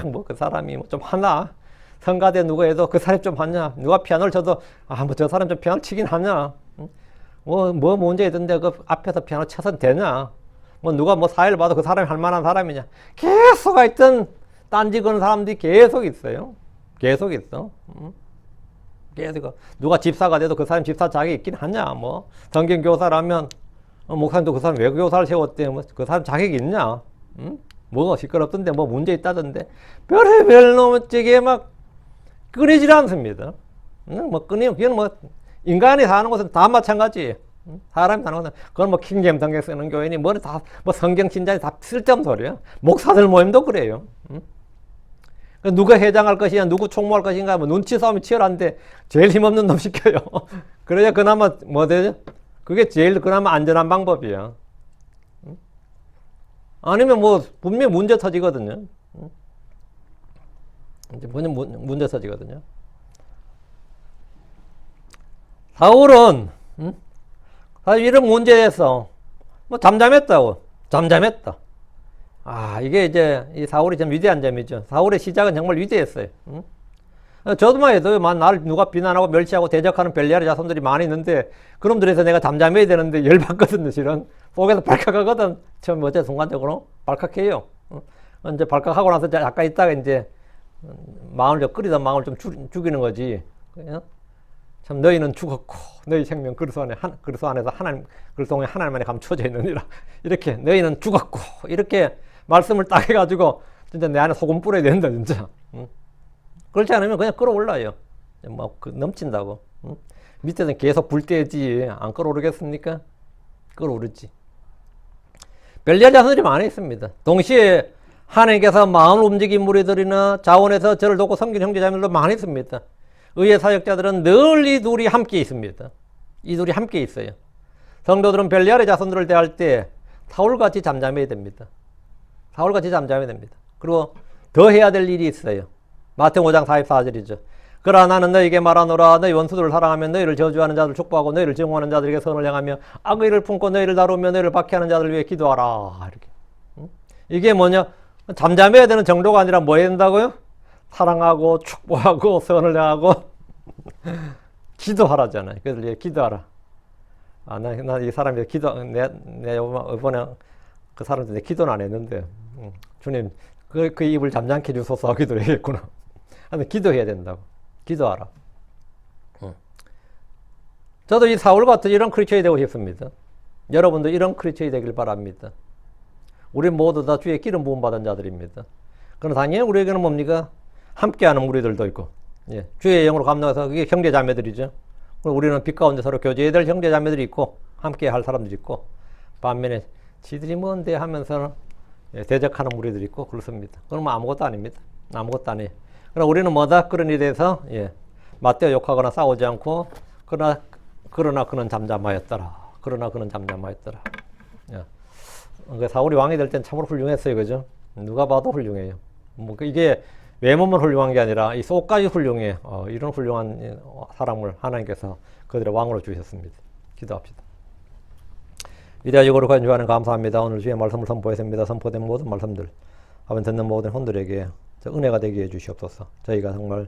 뭐 그 사람이 좀 하나 성가대 누가 해도 그 사람이 좀 하냐 누가 피아노를 쳐도 뭐 저 사람 좀 피아노 치긴 하냐 뭐 문제 있던데 그 앞에서 피아노 쳐서 되냐 뭐 누가 뭐 사회를 봐도 그 사람이 할 만한 사람이냐 계속 하여튼 딴지 거는 사람들이 계속 있어요. 계속 있어. 계속 누가 집사가 돼도 그 사람 집사 자격이 있긴 하냐 뭐 성경 교사라면 목사님도 그 사람 왜 교사를 세웠대 뭐 그 사람 자격이 있냐 뭐 시끄럽던데 뭐 문제 있다던데 별의별 놈 저게 막 끊이질 않습니다. 뭐 끊이면 그건 뭐 인간이 사는 곳은 다 마찬가지. 사람이 사는 곳은 그건 뭐 킹잼 성경 쓰는 교회니 뭐 다 뭐 성경 신자니 다 쓸데없는 소리야. 목사들 모임도 그래요. 누가 회장할 것이냐 누구 총무할 것인가 뭐 눈치 싸움이 치열한데 제일 힘없는 놈 시켜요. 그래야 그나마 뭐 되죠? 그게 제일 그나마 안전한 방법이야. 아니면 뭐 분명히 문제 터지거든요. 이제 문제 터지거든요. 사울은 사실 이런 문제에서 뭐 잠잠했다고. 잠잠했다. 이게 이제 이 사울이 참 위대한 점이죠. 사울의 시작은 정말 위대했어요. 저도만 해도 나를 누가 비난하고 멸시하고 대적하는 벨리알의 자손들이 많이 있는데 그놈들에서 내가 잠잠해야 되는데 열받거든요. 실은 속에서 발칵하거든. 처음 어째 순간적으로 발칵해요. 이제 발칵하고 나서 약간 있다가 이제 마음을 좀 끓이던 마음을 좀 죽이는 거지. 참 너희는 죽었고 너희 생명 그리스도 안에서 하나님 그리스도 하나님만에 감춰져 있느니라. 이렇게 너희는 죽었고 이렇게 말씀을 딱 해가지고 진짜 내 안에 소금 뿌려야 된다 진짜. 그렇지 않으면 그냥 끌어올라요. 뭐 넘친다고. 밑에는 계속 불 때지 안 끌어오르겠습니까? 끌어오르지. 벨리알 자손들이 많이 있습니다. 동시에 하나님께서 마음을 움직인 무리들이나 자원에서 저를 돕고 섬긴 형제자매들도 많이 있습니다. 의의 사역자들은 늘 이 둘이 함께 있습니다. 이 둘이 함께 있어요. 성도들은 벨리알의 자손들을 대할 때 사울같이 잠잠해야 됩니다. 사울같이 잠잠해야 됩니다. 그리고 더 해야 될 일이 있어요. 마태복음 5장 44절이죠. 그러나 나는 너희에게 말하노라 너희 원수들을 사랑하며 너희를 저주하는 자들 축복하고 너희를 증오하는 자들에게 선을 행하며 악의 일을 품고 너희를 다루며 너희를 박해하는 자들을 위해 기도하라. 이렇게. 이게 뭐냐? 잠잠해야 되는 정도가 아니라 뭐 해야 된다고요? 사랑하고 축복하고 선을 행하고 기도하라잖아요. 그래서 기도하라. 나 이 사람이 내 이번에 그 사람한테 기도는 안 했는데 주님 그 입을 잠잠케 해주소서 하기도 해야겠구나. 하여튼 기도해야 된다고. 기도하라. 저도 이 사울 같은 이런 크리스천이 되고 싶습니다. 여러분도 이런 크리스천이 되길 바랍니다. 우리 모두 다 주의 기름 부음 받은 자들입니다. 그럼 당연히 우리에게는 뭡니까? 함께하는 무리들도 있고, 예, 주의 영으로 감동해서 그게 형제 자매들이죠. 우리는 빛 가운데 서로 교제해야 될 형제 자매들이 있고, 함께할 사람들이 있고, 반면에 지들이 뭔데 하면서 대적하는 무리들이 있고 그렇습니다. 그건 뭐 아무것도 아닙니다. 아무것도 아니에요. 그러나 우리는 뭐다? 그런 일에 대해서 맞대어 욕하거나 싸우지 않고 그러나 그는 잠잠하였더라. 그러나 그는 잠잠하였더라. 사울이 왕이 될 땐 참으로 훌륭했어요. 그죠? 누가 봐도 훌륭해요. 뭐 이게 외모만 훌륭한 게 아니라 이 속까지 훌륭해. 이런 훌륭한 사람을 하나님께서 그들의 왕으로 주셨습니다. 기도합시다. 위대하시고 거룩하신 주님 감사합니다. 오늘 주의 말씀을 선포했습니다. 선포된 모든 말씀들 아버지 듣는 모든 혼들에게 은혜가 되게 해주시옵소서. 저희가 정말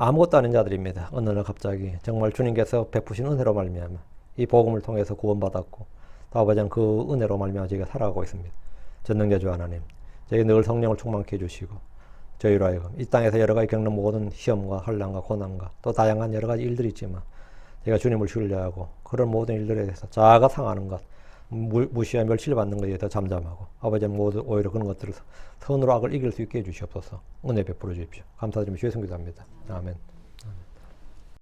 아무것도 아닌 자들입니다. 어느 날 갑자기 정말 주님께서 베푸신 은혜로 말미암아 이 복음을 통해서 구원받았고 또 아버지는 그 은혜로 말미암아 저희가 살아가고 있습니다. 전능자주 하나님, 저희 늘 성령을 충만케 해주시고 저희로 하여금 이 땅에서 여러 가지 겪는 모든 시험과 환난과 고난과 또 다양한 여러 가지 일들이 있지만 제가 주님을 신뢰하고 그런 모든 일들에 대해서 자아가 상하는 것, 무시와 멸치를 받는 것에 대해서 잠잠하고 아버지는 모두 오히려 그런 것들을 선으로 악을 이길 수 있게 해주시옵소서. 은혜 베풀어 주십시오. 감사드리며 주의 성기도합니다. 아멘.